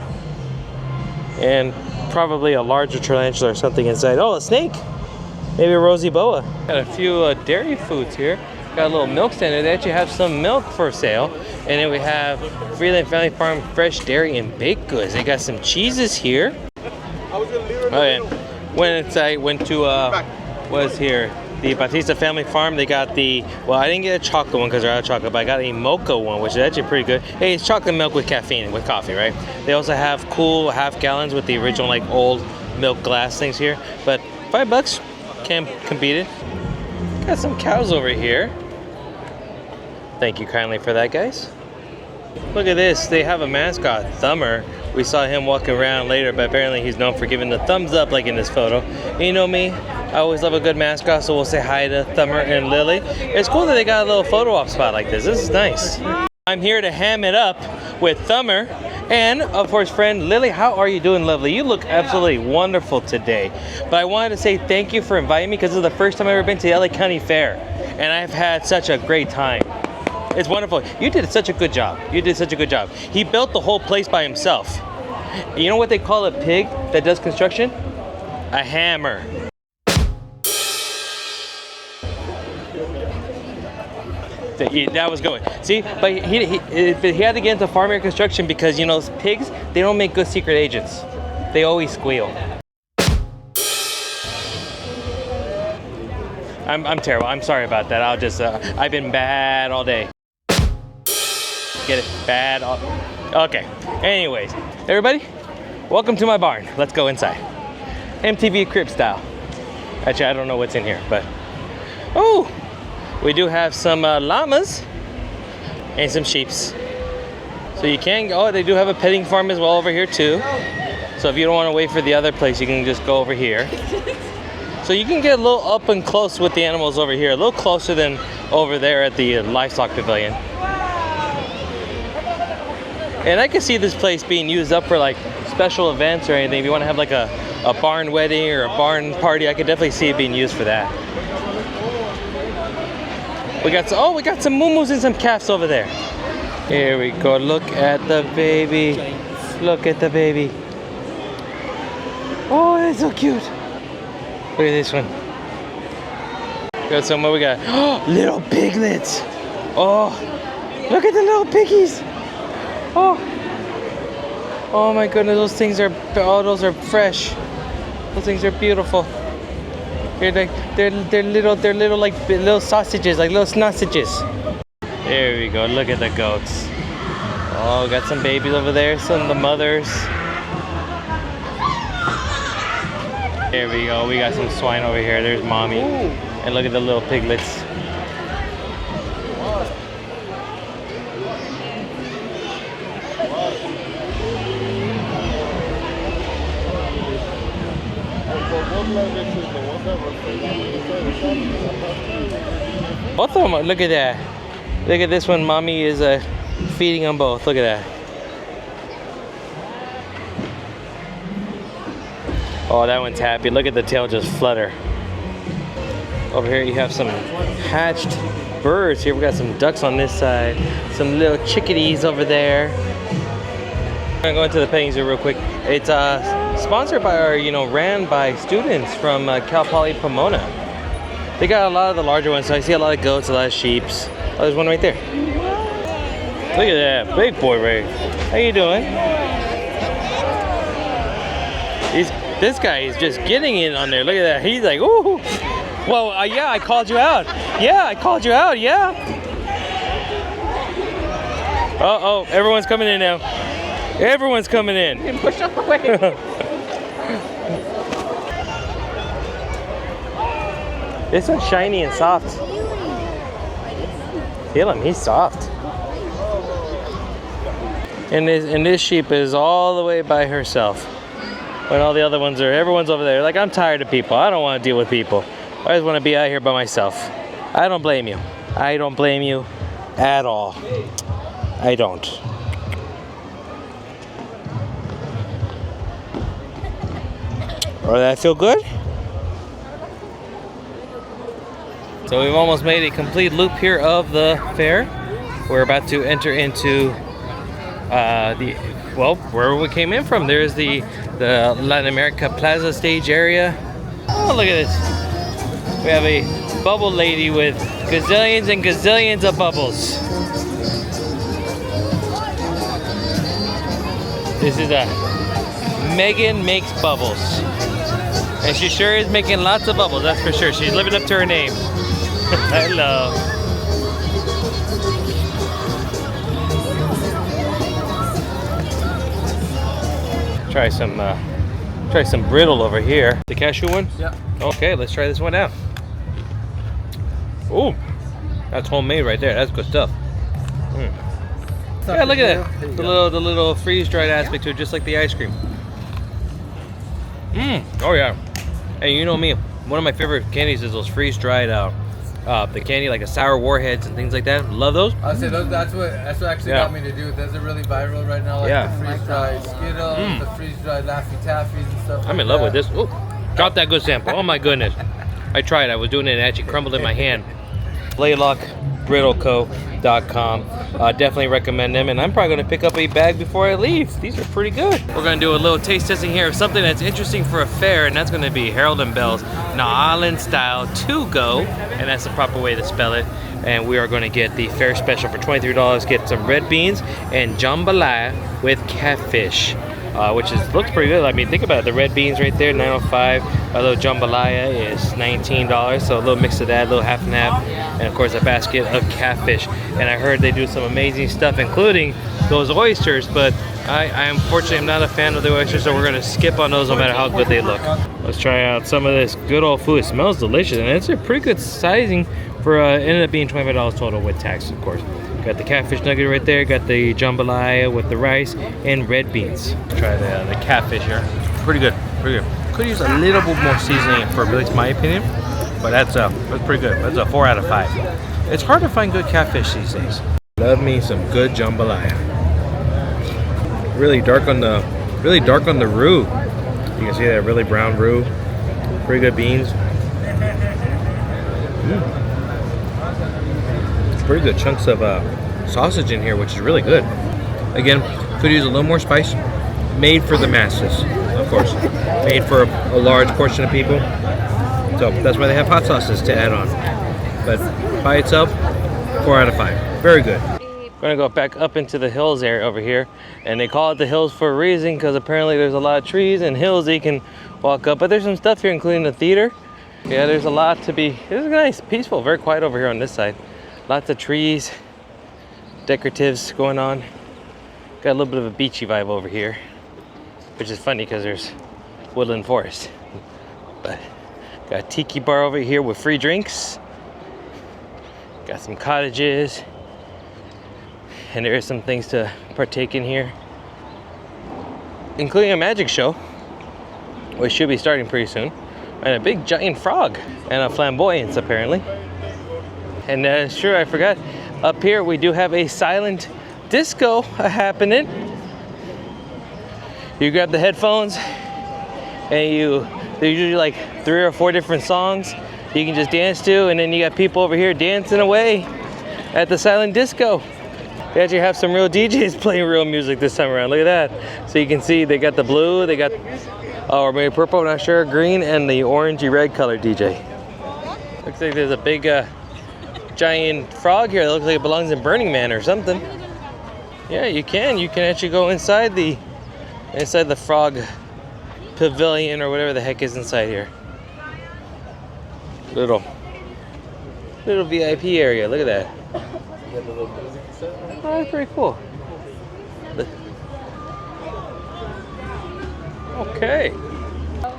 And probably a larger tarantula or something inside. Oh, a snake. Maybe a rosy boa. Got a few dairy foods here. Got a little milk stand. They actually have some milk for sale. And then we have Freeland Family Farm fresh dairy and baked goods. They got some cheeses here. Oh, yeah. Went to was here the Batista Family Farm. They got the, well, I didn't get a chocolate one because they're out of chocolate, but I got a mocha one, which is actually pretty good. Hey, it's chocolate milk with caffeine, with coffee, right? They also have cool half gallons with the original like old milk glass things here, but $5 can't compete it. Got some cows over here. Thank you kindly for that, guys. Look at this, they have a mascot, Thummer. We saw him walking around later, but apparently he's known for giving the thumbs up like in this photo. And you know me, I always love a good mascot, so we'll say hi to Thummer and Lily. It's cool that they got a little photo op spot like this. This is nice. I'm here to ham it up with Thummer and, of course, friend Lily. How are you doing, lovely? You look absolutely wonderful today. But I wanted to say thank you for inviting me because this is the first time I've ever been to the LA County Fair. And I've had such a great time. It's wonderful. You did such a good job. You did such a good job. He built the whole place by himself. You know what they call a pig that does construction? A hammer. That was going. See, but he had to get into farming construction because, you know, pigs, they don't make good secret agents. They always squeal. I'm terrible. I'm sorry about that. I'll just, I've been bad all day. Get it? Bad all... Okay. Anyways, everybody, welcome to my barn. Let's go inside. MTV Crib style. Actually, I don't know what's in here, but... Oh! We do have some llamas and some sheeps. So you can go, they do have a petting farm as well over here too. So if you don't want to wait for the other place, you can just go over here. So you can get a little up and close with the animals over here, a little closer than over there at the livestock pavilion. And I can see this place being used up for like special events or anything. If you want to have like a barn wedding or a barn party, I could definitely see it being used for that. We got some moo-moos and some calves over there. Here we go. Look at the baby. Look at the baby. Oh, that's so cute. Look at this one. Got some more. We got little piglets. Oh, look at the little piggies. Oh my goodness, those things are fresh. Those things are beautiful. They're little like little sausages, like little sausages. There we go. Look at the goats. Oh, got some babies over there. Some of the mothers. There we go. We got some swine over here. There's mommy. And look at the little piglets. Both of them, look at that. Look at this one, mommy is feeding them both. Look at that. Oh, that one's happy. Look at the tail just flutter. Over here you have some hatched birds. Here we got some ducks on this side. Some little chickadees over there. I'm gonna go into the petting zoo real quick. It's sponsored by ran by students from Cal Poly Pomona. They got a lot of the larger ones, so I see a lot of goats, a lot of sheep. Oh, there's one right there. Look at that, big boy Ray. How you doing? This guy is just getting in on there. Look at that. He's like, ooh. Well, yeah, I called you out. Yeah, I called you out. Yeah. Uh-oh, everyone's coming in now. Everyone's coming in. And push up away. This one's shiny and soft. Feel him, he's soft. And this sheep is all the way by herself. When all the other ones everyone's over there. Like, I'm tired of people. I don't want to deal with people. I just want to be out here by myself. I don't blame you. I don't blame you at all. I don't. Oh, that feel good? So we've almost made a complete loop here of the fair. We're about to enter into where we came in from. There's the Latin America Plaza stage area. Oh, look at this. We have a bubble lady with gazillions and gazillions of bubbles. This is a Megan Makes Bubbles. And she sure is making lots of bubbles, that's for sure. She's living up to her name. Hello. Try some brittle over here. The cashew one? Yeah. Okay, let's try this one out. Ooh, that's homemade right there. That's good stuff. Yeah, look at that. The little freeze-dried aspect to it, just like the ice cream. Oh yeah. Hey, you know me. One of my favorite candies is those freeze-dried the candy, like a sour warheads and things like that. Love those. I'll say that's what actually got me to do it. Those are really viral right now, like the freeze-dried Skittles, the freeze-dried Laffy Taffies and stuff. I'm in love with this. Oh, got that good sample. Oh my goodness. I tried. I was doing it and it actually crumbled in my hand. BlaylockBrittleCo.com. Definitely recommend them, and I'm probably going to pick up a bag before I leave. These are pretty good. We're going to do a little taste testing here of something that's interesting for a fair, and that's going to be Harold and Belle's New Orleans style to go, and that's the proper way to spell it. And we are going to get the fair special for $23. Get some red beans and jambalaya with catfish, which looks pretty good. I mean, think about it. The red beans right there, $9.05. A little jambalaya is $19. So a little mix of that, a little half and half, and of course a basket of catfish. And I heard they do some amazing stuff, including those oysters. But I unfortunately am not a fan of the oysters, so we're gonna skip on those no matter how good they look. Let's try out some of this good old food. It smells delicious, and it's a pretty good sizing for. Ended up being $25 total with tax, of course. Got the catfish nugget right there. Got the jambalaya with the rice and red beans. Try the catfish here. Pretty good, pretty good. Could use a little bit more seasoning for at least my opinion, but that's pretty good. That's a 4 out of 5. It's hard to find good catfish these days. Love me some good jambalaya. Really dark on the roux. You can see that really brown roux. Pretty good beans. Pretty good chunks of sausage in here, which is really good. Again, could use a little more spice. Made for the masses, of course. Made for a large portion of people. So that's why they have hot sauces to add on. But by itself, 4 out of 5. Very good. We're gonna go back up into the hills area over here, and they call it the hills for a reason because apparently there's a lot of trees and hills that you can walk up. But there's some stuff here, including the theater. Yeah, there's a lot to be. It's nice, peaceful, very quiet over here on this side. Lots of trees, decoratives going on. Got a little bit of a beachy vibe over here, which is funny because there's woodland forest. But got a tiki bar over here with free drinks. Got some cottages, and there is some things to partake in here, including a magic show, which should be starting pretty soon, and a big giant frog and a flamboyance apparently. And sure, I forgot, up here we do have a silent disco happening. You grab the headphones and there's usually like 3 or 4 different songs you can just dance to, and then you got people over here dancing away at the silent disco. They actually have some real DJs playing real music this time around. Look at that. So you can see they got the blue, they got, or maybe purple, I'm not sure, green, and the orangey red color DJ. Looks like there's a big giant frog here that looks like it belongs in Burning Man or something. Yeah, you can actually go inside the frog pavilion or whatever the heck is inside here. Little VIP area. Look at that. Oh, that's pretty cool. Okay.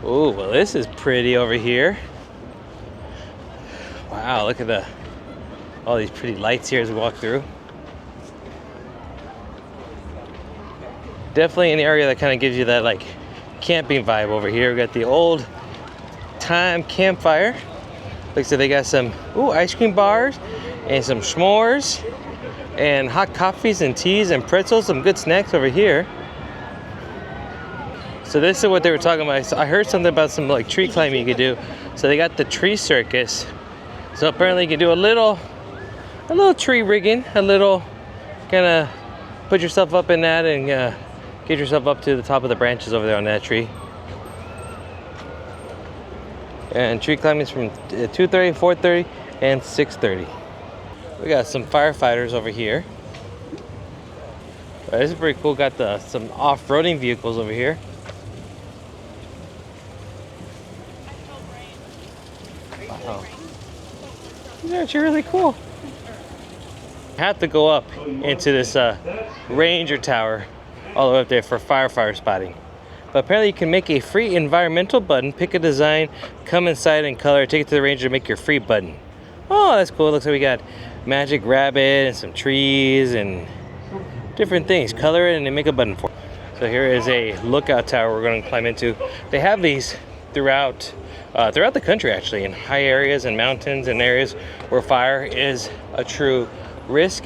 Oh, well, this is pretty over here. Wow, look at all these pretty lights here as we walk through. Definitely an area that kind of gives you that like camping vibe over here. We got the old time campfire. Looks like they got some ice cream bars and some s'mores and hot coffees and teas and pretzels, some good snacks over here. So this is what they were talking about. So I heard something about some like tree climbing you could do. So they got the tree circus So apparently you can do a little tree rigging, a little kind of put yourself up in that and get yourself up to the top of the branches over there on that tree. And tree climbing is from 2:30, 4:30, and 6:30. We got some firefighters over here. This is pretty cool. Got some off-roading vehicles over here. Wow. These are actually really cool. Have to go up into this ranger tower all the way up there for firefighter spotting. But apparently you can make a free environmental button, pick a design, come inside and color, take it to the ranger to make your free button. Oh, that's cool. Looks like we got magic rabbit and some trees and different things. Color it and then make a button for it. So here is a lookout tower we're going to climb into. They have these throughout the country, actually, in high areas and mountains and areas where fire is a true risk.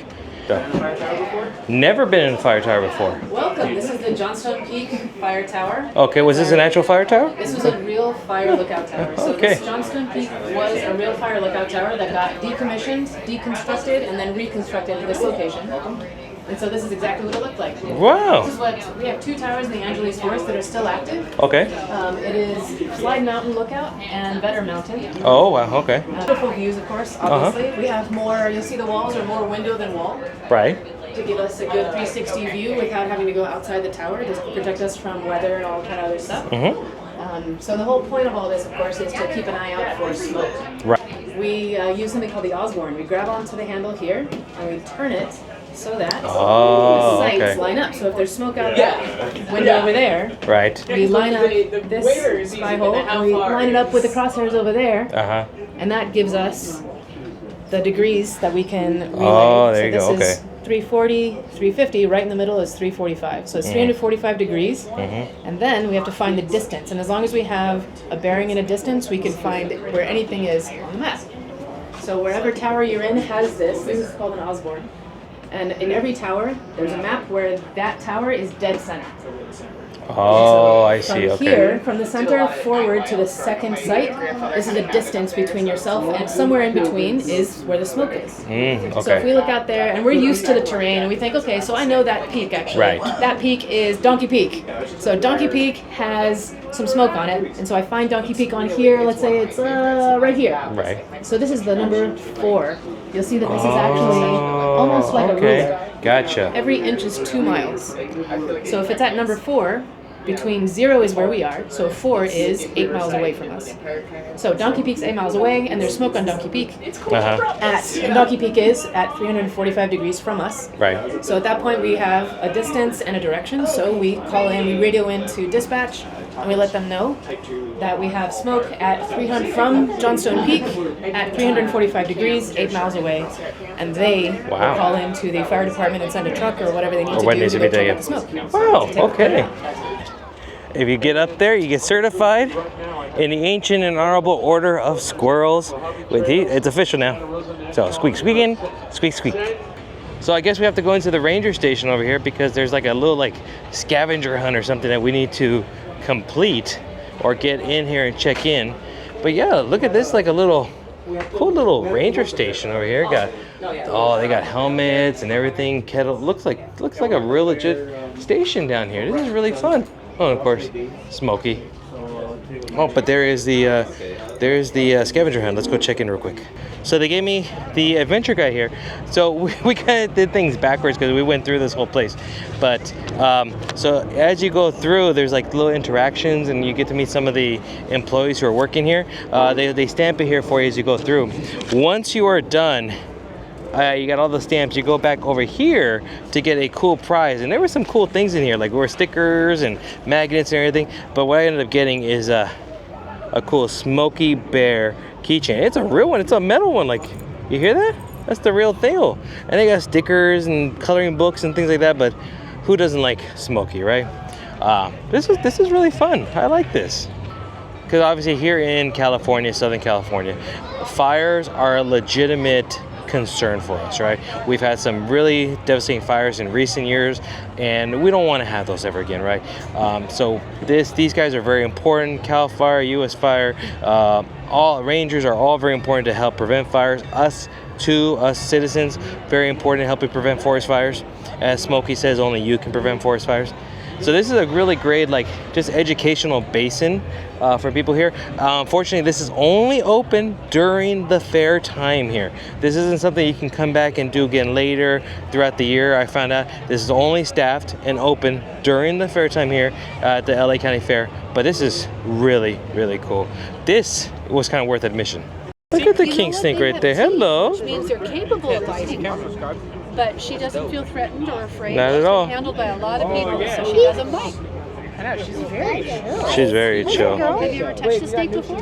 Never been in a fire tower before. Welcome. This is the Johnstone Peak Fire Tower. Okay, was this an actual fire tower? This was a real fire lookout tower. So Okay. this Johnstone Peak was a real fire lookout tower that got decommissioned, deconstructed, and then reconstructed in this location. And so this is exactly what it looked like. Wow. This is what we have 2 towers in the Angeles Forest that are still active. Okay. It is Slide Mountain Lookout and Vetter Mountain. Oh, wow, okay. Beautiful views, of course, obviously. We have more, you'll see the walls are more window than wall Right. to give us a good 360 view without having to go outside the tower to protect us from weather and all kind of other stuff. So the whole point of all this, of course, is to keep an eye out for smoke. Right. We use something called the Osborne. We grab onto the handle here and we turn it so that Oh, the sights okay. line up. So if there's smoke out that window over there, Right. we line up this spy hole and we line it up with the crosshairs over there, Uh-huh. and that gives us the degrees that we can relay. Oh, there you go, So this okay. is 340, 350, right in the middle is 345. So it's 345 degrees, and then we have to find the distance. And as long as we have a bearing and a distance, we can find where anything is on the map. So wherever tower you're in has this. This is called an Osborne. And in every tower, there's a map where that tower is dead center. Oh, I see, From okay. here, from the center forward to the second site, this is a distance between yourself, and somewhere in between is where the smoke is. So if we Okay. look out there, and we're used to the terrain, and we think, okay, so I know that peak actually. Right. That peak is Donkey Peak. So Donkey Peak has some smoke on it, and so I find Donkey Peak on here, let's say it's right here. Right. So this is the number 4. You'll see that this is actually almost like a ruler. Gotcha. Every inch is 2 miles. So if it's at number 4, between 0 is where we are, so 4 is 8 miles away from us. So Donkey Peak's 8 miles away, and there's smoke on Donkey Peak. And Donkey Peak is at 345 degrees from us. Right. So at that point we have a distance and a direction, so we call in, we radio in to dispatch, and we let them know that we have smoke at 300 from Johnstone Peak at 345 degrees, 8 miles away, and they will call in to the fire department and send a truck or whatever they need to do to go check out the smoke. Wow, okay. If you get up there, you get certified in the Ancient and Honorable Order of Squirrels. It's official now. So squeak squeaking, squeak squeak. So I guess we have to go into the ranger station over here because there's like a little scavenger hunt or something that we need to complete or get in here and check in. But yeah, look at this, like a cool little ranger station over here. They got helmets and everything. Kettle looks like a real legit station down here. This is really fun. Oh, and of course, smoky. Oh, but there's the scavenger hunt. Let's go check in real quick. So they gave me the adventure guide here. So we kind of did things backwards because we went through this whole place. But so as you go through, there's like little interactions, and you get to meet some of the employees who are working here. They stamp it here for you as you go through. Once you are done, you got all the stamps. You go back over here to get a cool prize, and there were some cool things in here, like there were stickers and magnets and everything. But what I ended up getting is a cool Smokey Bear keychain. It's a real one. It's a metal one. Like, you hear that? That's the real deal. And they got stickers and coloring books and things like that. But who doesn't like Smokey, right? This is really fun. I like this. Because obviously here in California, Southern California, fires are a legitimate concern for us, right? We've had some really devastating fires in recent years, and we don't want to have those ever again, right? So these guys are very important. Cal Fire, U.S. Fire, all rangers are all very important to help prevent fires. Us citizens, very important in helping prevent forest fires. As Smokey says, only you can prevent forest fires. So this is a really great, like, just educational basin for people here. Unfortunately, this is only open during the fair time here. This isn't something you can come back and do again later throughout the year. I found out this is only staffed and open during the fair time here at the LA County Fair. But this is really, really cool. This was kind of worth admission. Look at the king snake right there. Hello. Which means they're capable of biting. But she doesn't feel threatened or afraid. Not at all. She's handled by a lot of people, so she doesn't bite. I know, she's very chill. She's very chill. Have you ever touched a snake before?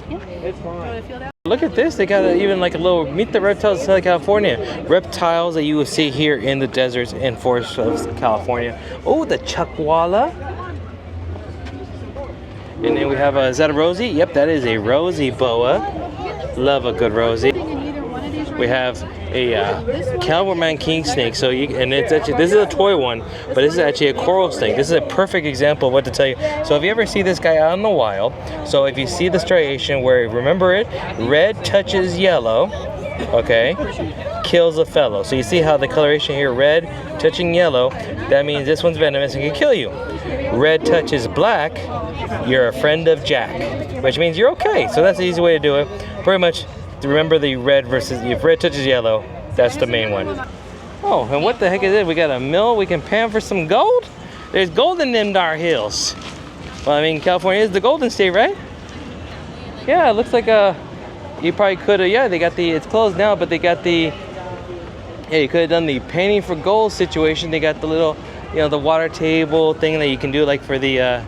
Yeah. You want to feel that? Look at this. They got even like a little Meet the Reptiles of Southern California. Reptiles that you will see here in the deserts and forests of California. Oh, the chuckwalla. And then we have a, is that a Rosie? Yep, that is a Rosie boa. Love a good Rosie. We have a Cavalryman king snake. So and it's actually, this is a toy one, but this is actually a coral snake. This is a perfect example of what to tell you. So if you ever see this guy out in the wild, so if you see the striation where, remember it, red touches yellow, okay, kills a fellow. So you see how the coloration here, red touching yellow, that means this one's venomous and can kill you. Red touches black, you're a friend of Jack, which means you're okay. So that's the easy way to do it. Pretty much, remember the red versus, if red touches yellow, that's the main one. Oh, and what the heck is it? We got a mill, we can pan for some gold? There's gold in them dar hills. Well, I mean, California is the golden state, right? Yeah, it looks like you probably could have, yeah, they got the, it's closed now, but they got the, yeah, you could have done the painting for gold situation. They got the little, you know, the water table thing that you can do like for the,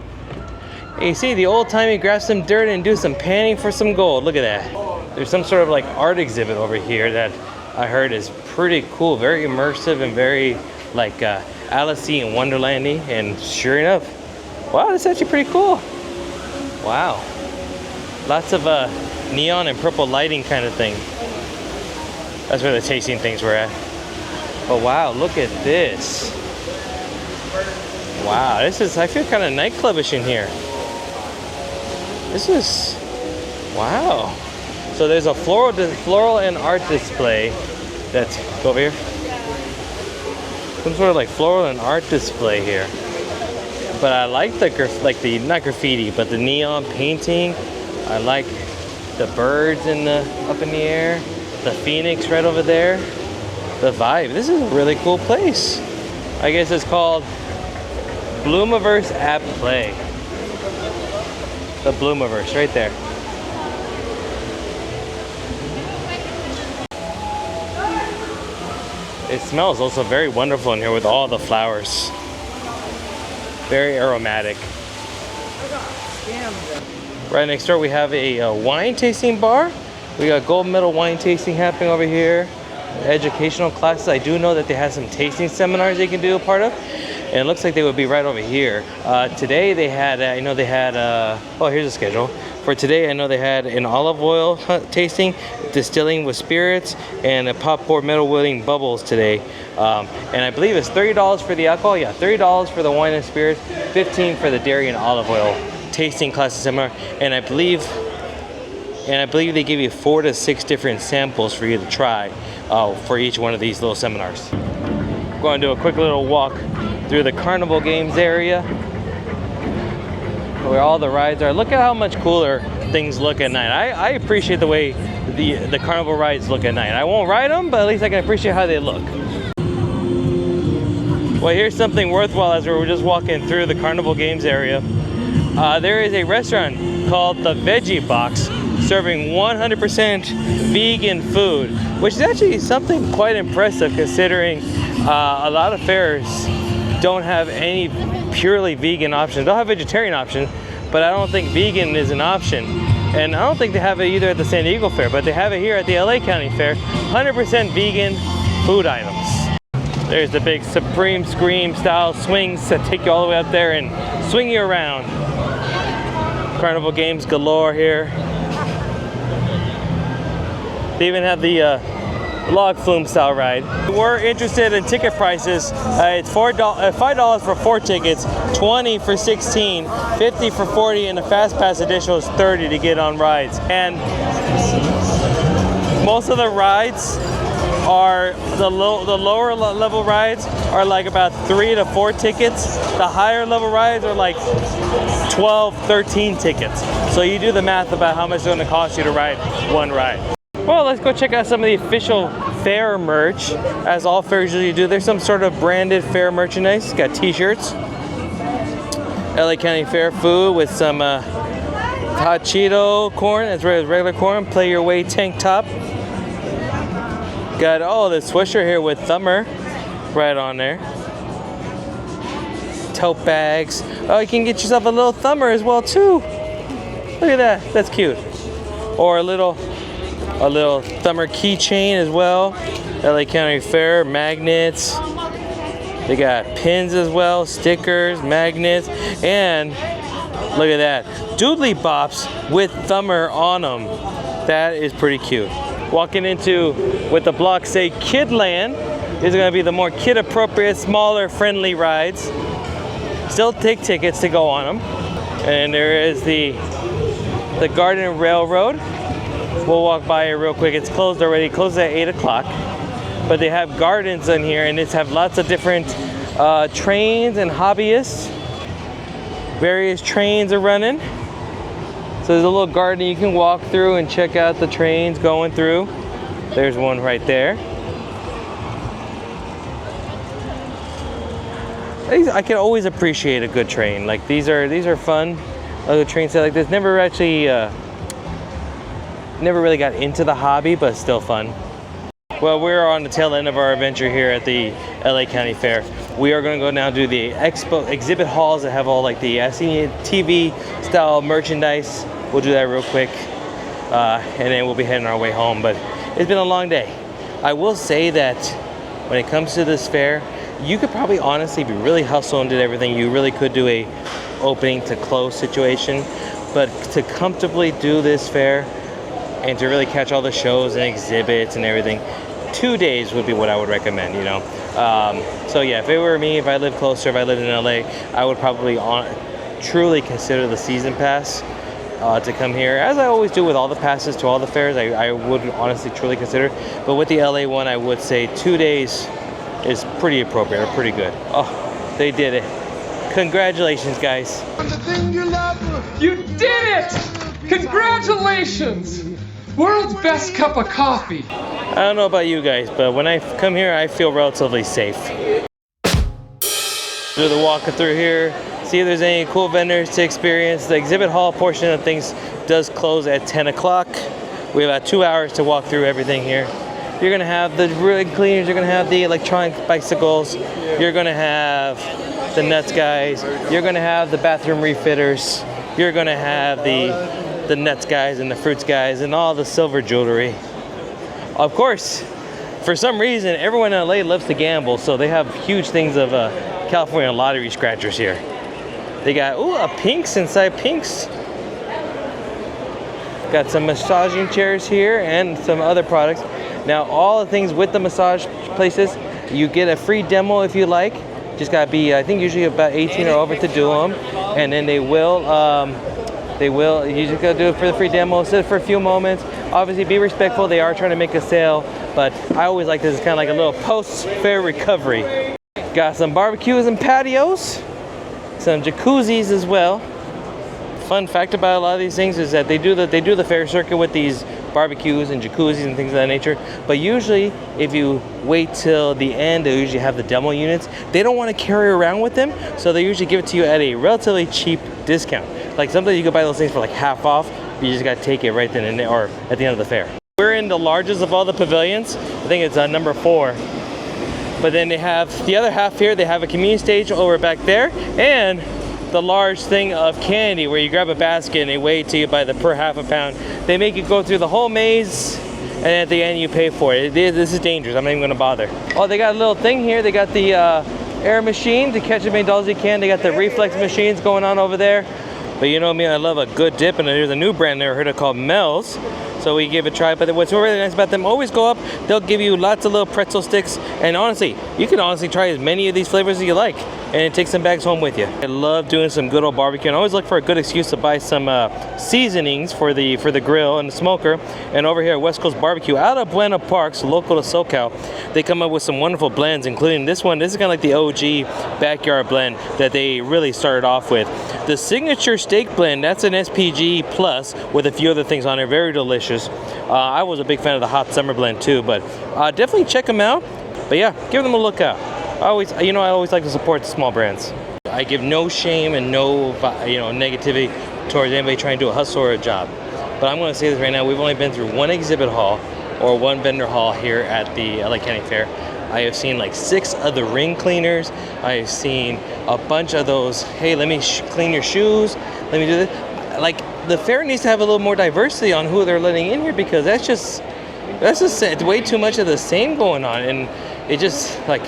you see the old timey grab some dirt and do some panning for some gold. Look at that. There's some sort of like art exhibit over here that I heard is pretty cool, very immersive and very like Alice in Wonderland-y. And sure enough, wow, that's actually pretty cool. Wow. Lots of neon and purple lighting kind of thing. That's where the tasting things were at. But wow, look at this. Wow, this is, I feel kind of nightclubish in here. This is, wow. So there's a floral and art display that's, go over here. Some sort of like floral and art display here. But I like the, not graffiti, but the neon painting. I like the birds up in the air. The phoenix right over there. The vibe. This is a really cool place. I guess it's called Bloomiverse at Play. The Bloomiverse right there. It smells also very wonderful in here with all the flowers. Very aromatic. Right next door we have a wine tasting bar. We got gold medal wine tasting happening over here. Educational classes. I do know that they have some tasting seminars they can do a part of. And it looks like they would be right over here. Today they had, I know they had, oh, here's the schedule. For today, I know they had an olive oil tasting, distilling with spirits, and a popcorn metal wielding bubbles today. And I believe it's $30 for the alcohol. Yeah, $30 for the wine and spirits, $15 for the dairy and olive oil tasting classes seminar. And I believe they give you 4 to 6 different samples for you to try for each one of these little seminars. We're going to do a quick little walk through the Carnival Games area where all the rides are. Look at how much cooler things look at night. I appreciate the way the Carnival rides look at night. I won't ride them, but at least I can appreciate how they look. Well, here's something worthwhile as we're just walking through the Carnival Games area. There is a restaurant called the Veggie Box serving 100% vegan food, which is actually something quite impressive considering a lot of fairs don't have any purely vegan options. They'll have vegetarian options, but I don't think vegan is an option. And I don't think they have it either at the San Diego Fair, but they have it here at the LA County Fair. 100% vegan food items. There's the big Supreme Scream style swings that take you all the way up there and swing you around. Carnival games galore here. They even have the log flume style ride. We're interested in ticket prices. It's $5 for 4 tickets, 20 for 16, 50 for 40, and the fast pass additional is 30 to get on rides. And most of the rides are the lower level rides are like about 3 to 4 tickets. The higher level rides are like 12, 13 tickets. So you do the math about how much it's going to cost you to ride one ride. Well, let's go check out some of the official fair merch, as all fairs usually do. There's some sort of branded fair merchandise. It's got t-shirts, LA County Fair food with some hot Cheeto corn, as well as regular corn, play your way tank top. Got, oh, the Swisher here with Thumber right on there. Tote bags. Oh, you can get yourself a little Thumber as well too. Look at that, that's cute. Or a little Thumber keychain as well. LA County Fair, magnets. They got pins as well, stickers, magnets, and look at that, doodly bops with Thumber on them. That is pretty cute. Walking into what the blocks say Kidland. These are going to be the more kid appropriate, smaller, friendly rides. Still take tickets to go on them. And there is the Garden Railroad. We'll walk by it real quick. It's closed already. It closed at 8 o'clock. But they have gardens in here, and it's have lots of different trains and hobbyists. Various trains are running. So there's a little garden you can walk through and check out the trains going through. There's one right there. I can always appreciate a good train. Like these are fun. Other trains like this. Never really got into the hobby, but still fun. Well, we're on the tail end of our adventure here at the LA County Fair. We are going to go now do the exhibit halls that have all like the TV style merchandise. We'll do that real quick, and then we'll be heading our way home. But it's been a long day. I will say that when it comes to this fair, you could probably honestly be really hustle and did everything. You really could do a opening to close situation, but to comfortably do this fair and to really catch all the shows and exhibits and everything, 2 days would be what I would recommend, you know. So yeah, if it were me, if I lived closer, if I lived in LA, I would probably truly consider the season pass to come here, as I always do with all the passes to all the fairs. I would honestly truly consider, but with the LA one, I would say 2 days is pretty appropriate, or pretty good. Oh, they did it. Congratulations, guys. You did it! Congratulations! World's best cup of coffee. I don't know about you guys, but when I come here, I feel relatively safe. Do the walking through here, see if there's any cool vendors to experience. The exhibit hall portion of things does close at 10 o'clock. We have about 2 hours to walk through everything here. You're gonna have the rig cleaners, you're gonna have the electronic bicycles, you're gonna have the nuts guys, you're gonna have the bathroom refitters, you're gonna have the nuts guys and the fruits guys and all the silver jewelry. Of course, for some reason, everyone in LA loves to gamble, so they have huge things of California lottery scratchers here. They got, ooh, a Pinks inside Pinks. Got some massaging chairs here and some other products. Now, all the things with the massage places, you get a free demo if you like. Just gotta be, I think, usually about 18 or over to do them, and then they will. You just gotta do it for the free demo. Sit for a few moments. Obviously, be respectful. They are trying to make a sale, but I always like this. It's kind of like a little post-fair recovery. Got some barbecues and patios, some jacuzzis as well. Fun fact about a lot of these things is that they do the fair circuit with these barbecues and jacuzzis and things of that nature, but usually if you wait till the end, they usually have the demo units. They don't want to carry around with them, so they usually give it to you at a relatively cheap discount. Like sometimes you can buy those things for like half off, but you just got to take it right then and there, or at the end of the fair. We're in the largest of all the pavilions. I think it's number 4. But then they have the other half here. They have a community stage over back there, and the large thing of candy where you grab a basket and they weigh it to you by the per half a pound. They make you go through the whole maze, and at the end you pay for it. This is dangerous. I'm not even gonna bother. Oh, they got a little thing here. They got the air machine to catch as many dolls as you can. They got the reflex machines going on over there. But you know me, I love a good dip, and there's a new brand there heard of called Mel's. So we give it a try. But what's really nice about them, always go up, they'll give you lots of little pretzel sticks. And honestly, you can honestly try as many of these flavors as you like. And take some bags home with you. I love doing some good old barbecue, and I always look for a good excuse to buy some seasonings for the grill and the smoker. And over here at West Coast Barbecue, out of Buena Parks, local to SoCal, they come up with some wonderful blends, including this one. This is kind of like the OG backyard blend that they really started off with. The signature steak blend, that's an SPG plus with a few other things on there. Very delicious. I was a big fan of the hot summer blend too, but definitely check them out. But yeah, give them a look out. I always like to support the small brands. I give no shame and no, negativity towards anybody trying to do a hustle or a job. But I'm going to say this right now: we've only been through one exhibit hall or one vendor hall here at the LA County Fair. I have seen like 6 of the ring cleaners. I have seen a bunch of those. Hey, let me clean your shoes. Let me do this. Like, the fair needs to have a little more diversity on who they're letting in here, because that's just way too much of the same going on, and it just like.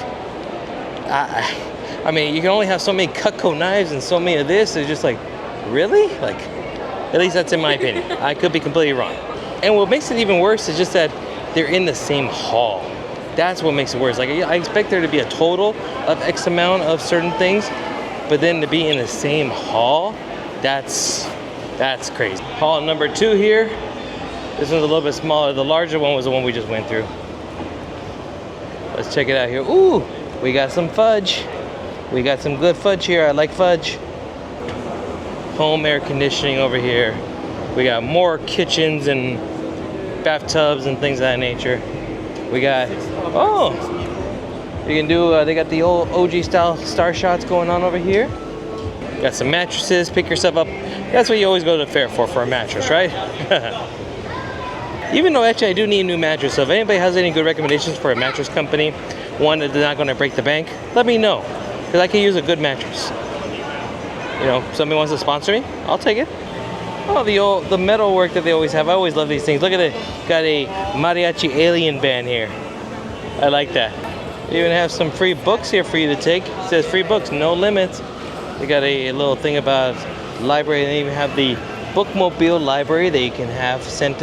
I mean, you can only have so many Cutco knives and so many of this. It's just like, really? Like, at least that's in my opinion. I could be completely wrong. And what makes it even worse is just that they're in the same hall. That's what makes it worse. Like, I expect there to be a total of X amount of certain things, but then to be in the same hall, that's crazy. Hall number 2 here. This one's a little bit smaller. The larger one was the one we just went through. Let's check it out here. Ooh! We got some fudge. We got some good fudge here. I like fudge. Home air conditioning over here. We got more kitchens and bathtubs and things of that nature. We got, you can do, they got the old OG style star shots going on over here. Got some mattresses. Pick yourself up. That's what you always go to the fair for a mattress, right? Even though actually I do need a new mattress, so if anybody has any good recommendations for a mattress company, one that's not going to break the bank, let me know, because I can use a good mattress. You know, somebody wants to sponsor me, I'll take it. Oh, the metal work that they always have. I always love these things. Look at it. Got a mariachi alien band here. I like that. They even have some free books here for you to take. It says free books, no limits. They got a little thing about library. They even have the bookmobile library that you can have sent.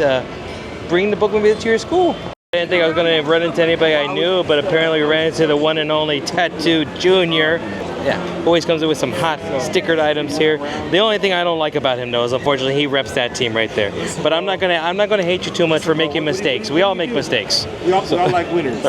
Bring the bookmobile to your school. I didn't think I was going to run into anybody I knew, but apparently we ran into the one and only Tattoo Junior. Yeah, always comes in with some hot stickered items here. The only thing I don't like about him though is unfortunately he reps that team right there. But I'm not gonna hate you too much for making mistakes. We all make mistakes. We also all like winners.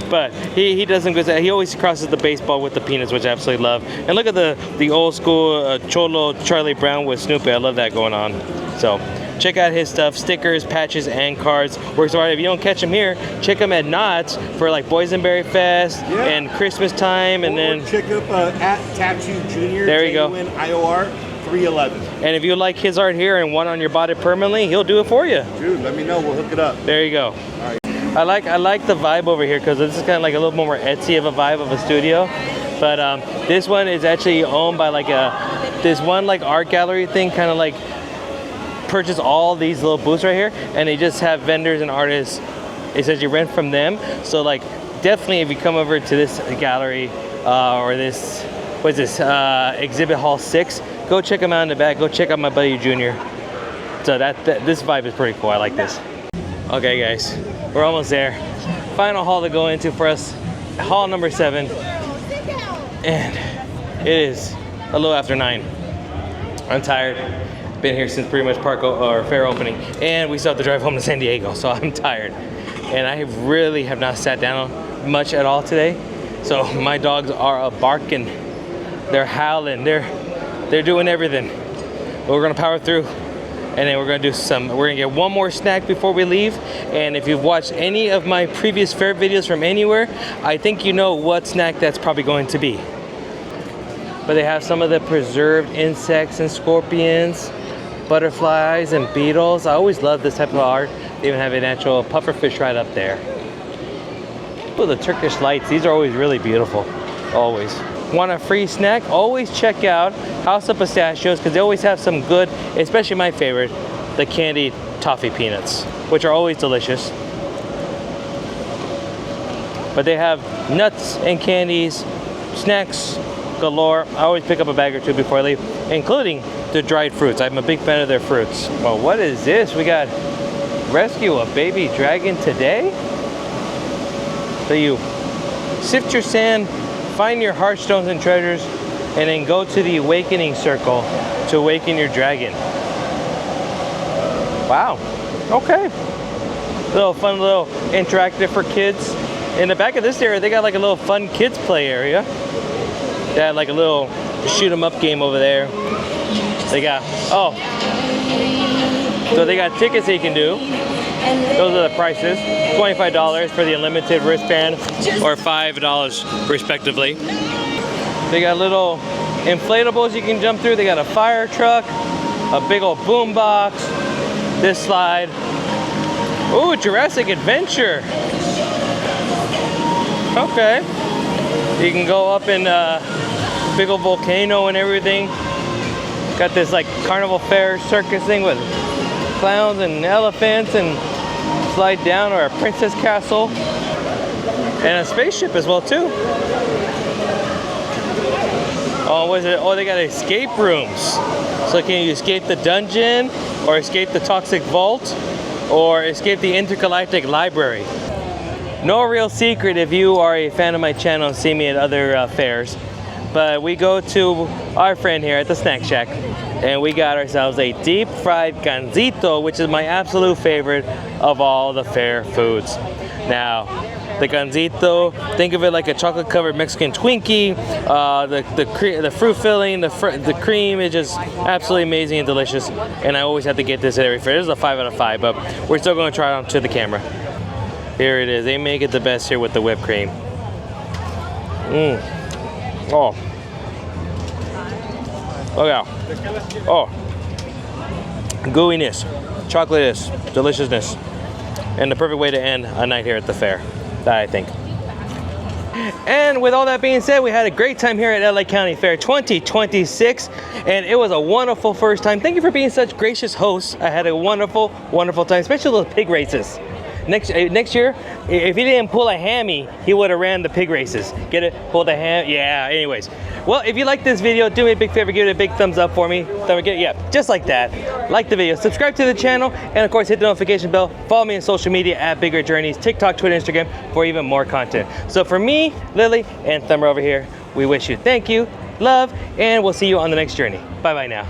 But he does some good stuff. He always crosses the baseball with the peanuts, which I absolutely love. And look at the old school Cholo Charlie Brown with Snoopy. I love that going on. So check out his stuff, stickers, patches, and cards. Works hard. If you don't catch him here, check him at Knott's for like Boysenberry Fest and Christmas time, and then check up at Tattoo Junior. There you go. IOR 311. And if you like his art here and want on your body permanently, he'll do it for you. Dude, let me know. We'll hook it up. There you go. All right. I like the vibe over here because this is kind of like a little more Etsy of a vibe of a studio. But this one is actually owned by like this one like art gallery thing, kind of like purchase all these little booths right here, and they just have vendors and artists. It says you rent from them. So like definitely if you come over to this gallery or this, what's this, exhibit hall 6, go check them out in the back. Go check out my buddy Junior. So this vibe is pretty cool. I like this. Okay guys, we're almost there. Final hall to go into for us, hall number 7. And it is a little after 9. I'm tired. Been here since pretty much fair opening, and we still have to drive home to San Diego, so I'm tired. And I really have not sat down much at all today. So my dogs are barking, they're howling, they're doing everything. But we're gonna power through, and then we're gonna get one more snack before we leave. And if you've watched any of my previous fair videos from anywhere, I think you know what snack that's probably going to be. But they have some of the preserved insects and scorpions, butterflies and beetles. I always love this type of art. They even have an actual pufferfish right up there. Oh, the Turkish lights. These are always really beautiful. Always. Want a free snack? Always check out House of Pistachios because they always have some good, especially my favorite, the candied toffee peanuts, which are always delicious. But they have nuts and candies, snacks galore. I always pick up a bag or two before I leave, including the dried fruits. I'm a big fan of their fruits. Well, what is this? We got rescue a baby dragon today? So you sift your sand, find your heartstones and treasures, and then go to the awakening circle to awaken your dragon. Wow, okay. Little fun, little interactive for kids. In the back of this area, they got like a little fun kids play area. They had like a little shoot 'em up game over there. They got, oh, so they got tickets that you can do. Those are the prices. $25 for the unlimited wristband, or $5 respectively. They got little inflatables you can jump through. They got a fire truck, a big old boom box, this slide. Ooh, Jurassic Adventure. Okay. You can go up in big old volcano and everything. Got this like Carnival Fair circus thing with clowns and elephants, and slide down, or a princess castle, and a spaceship as well too. Oh, what is it? Oh, they got escape rooms. So can you escape the dungeon, or escape the toxic vault, or escape the intergalactic library? No real secret if you are a fan of my channel and see me at other fairs, but we go to our friend here at the Snack Shack, and we got ourselves a deep fried gansito, which is my absolute favorite of all the fair foods. Now, the gansito, think of it like a chocolate covered Mexican Twinkie. The fruit filling, the cream is just absolutely amazing and delicious, and I always have to get this at every fair. This is a 5 out of 5, but we're still going to try it on to the camera. Here it is. They make it the best here with the whipped cream. Oh. Look out. Oh. Gooiness, chocolateness, deliciousness, and the perfect way to end a night here at the fair, I think. And with all that being said, we had a great time here at LA County Fair 2026, and it was a wonderful first time. Thank you for being such gracious hosts. I had a wonderful, wonderful time, especially those pig races. Next year, if he didn't pull a hammy, he would have ran the pig races. Get it? Pull the ham. Yeah, anyways. Well, if you like this video, do me a big favor, give it a big thumbs up for me. Yeah, just like that. Like the video, subscribe to the channel, and of course, hit the notification bell. Follow me on social media at Big Red Journeys, TikTok, Twitter, Instagram, for even more content. So for me, Lily, and Thumber over here, we wish you thank you, love, and we'll see you on the next journey. Bye-bye now.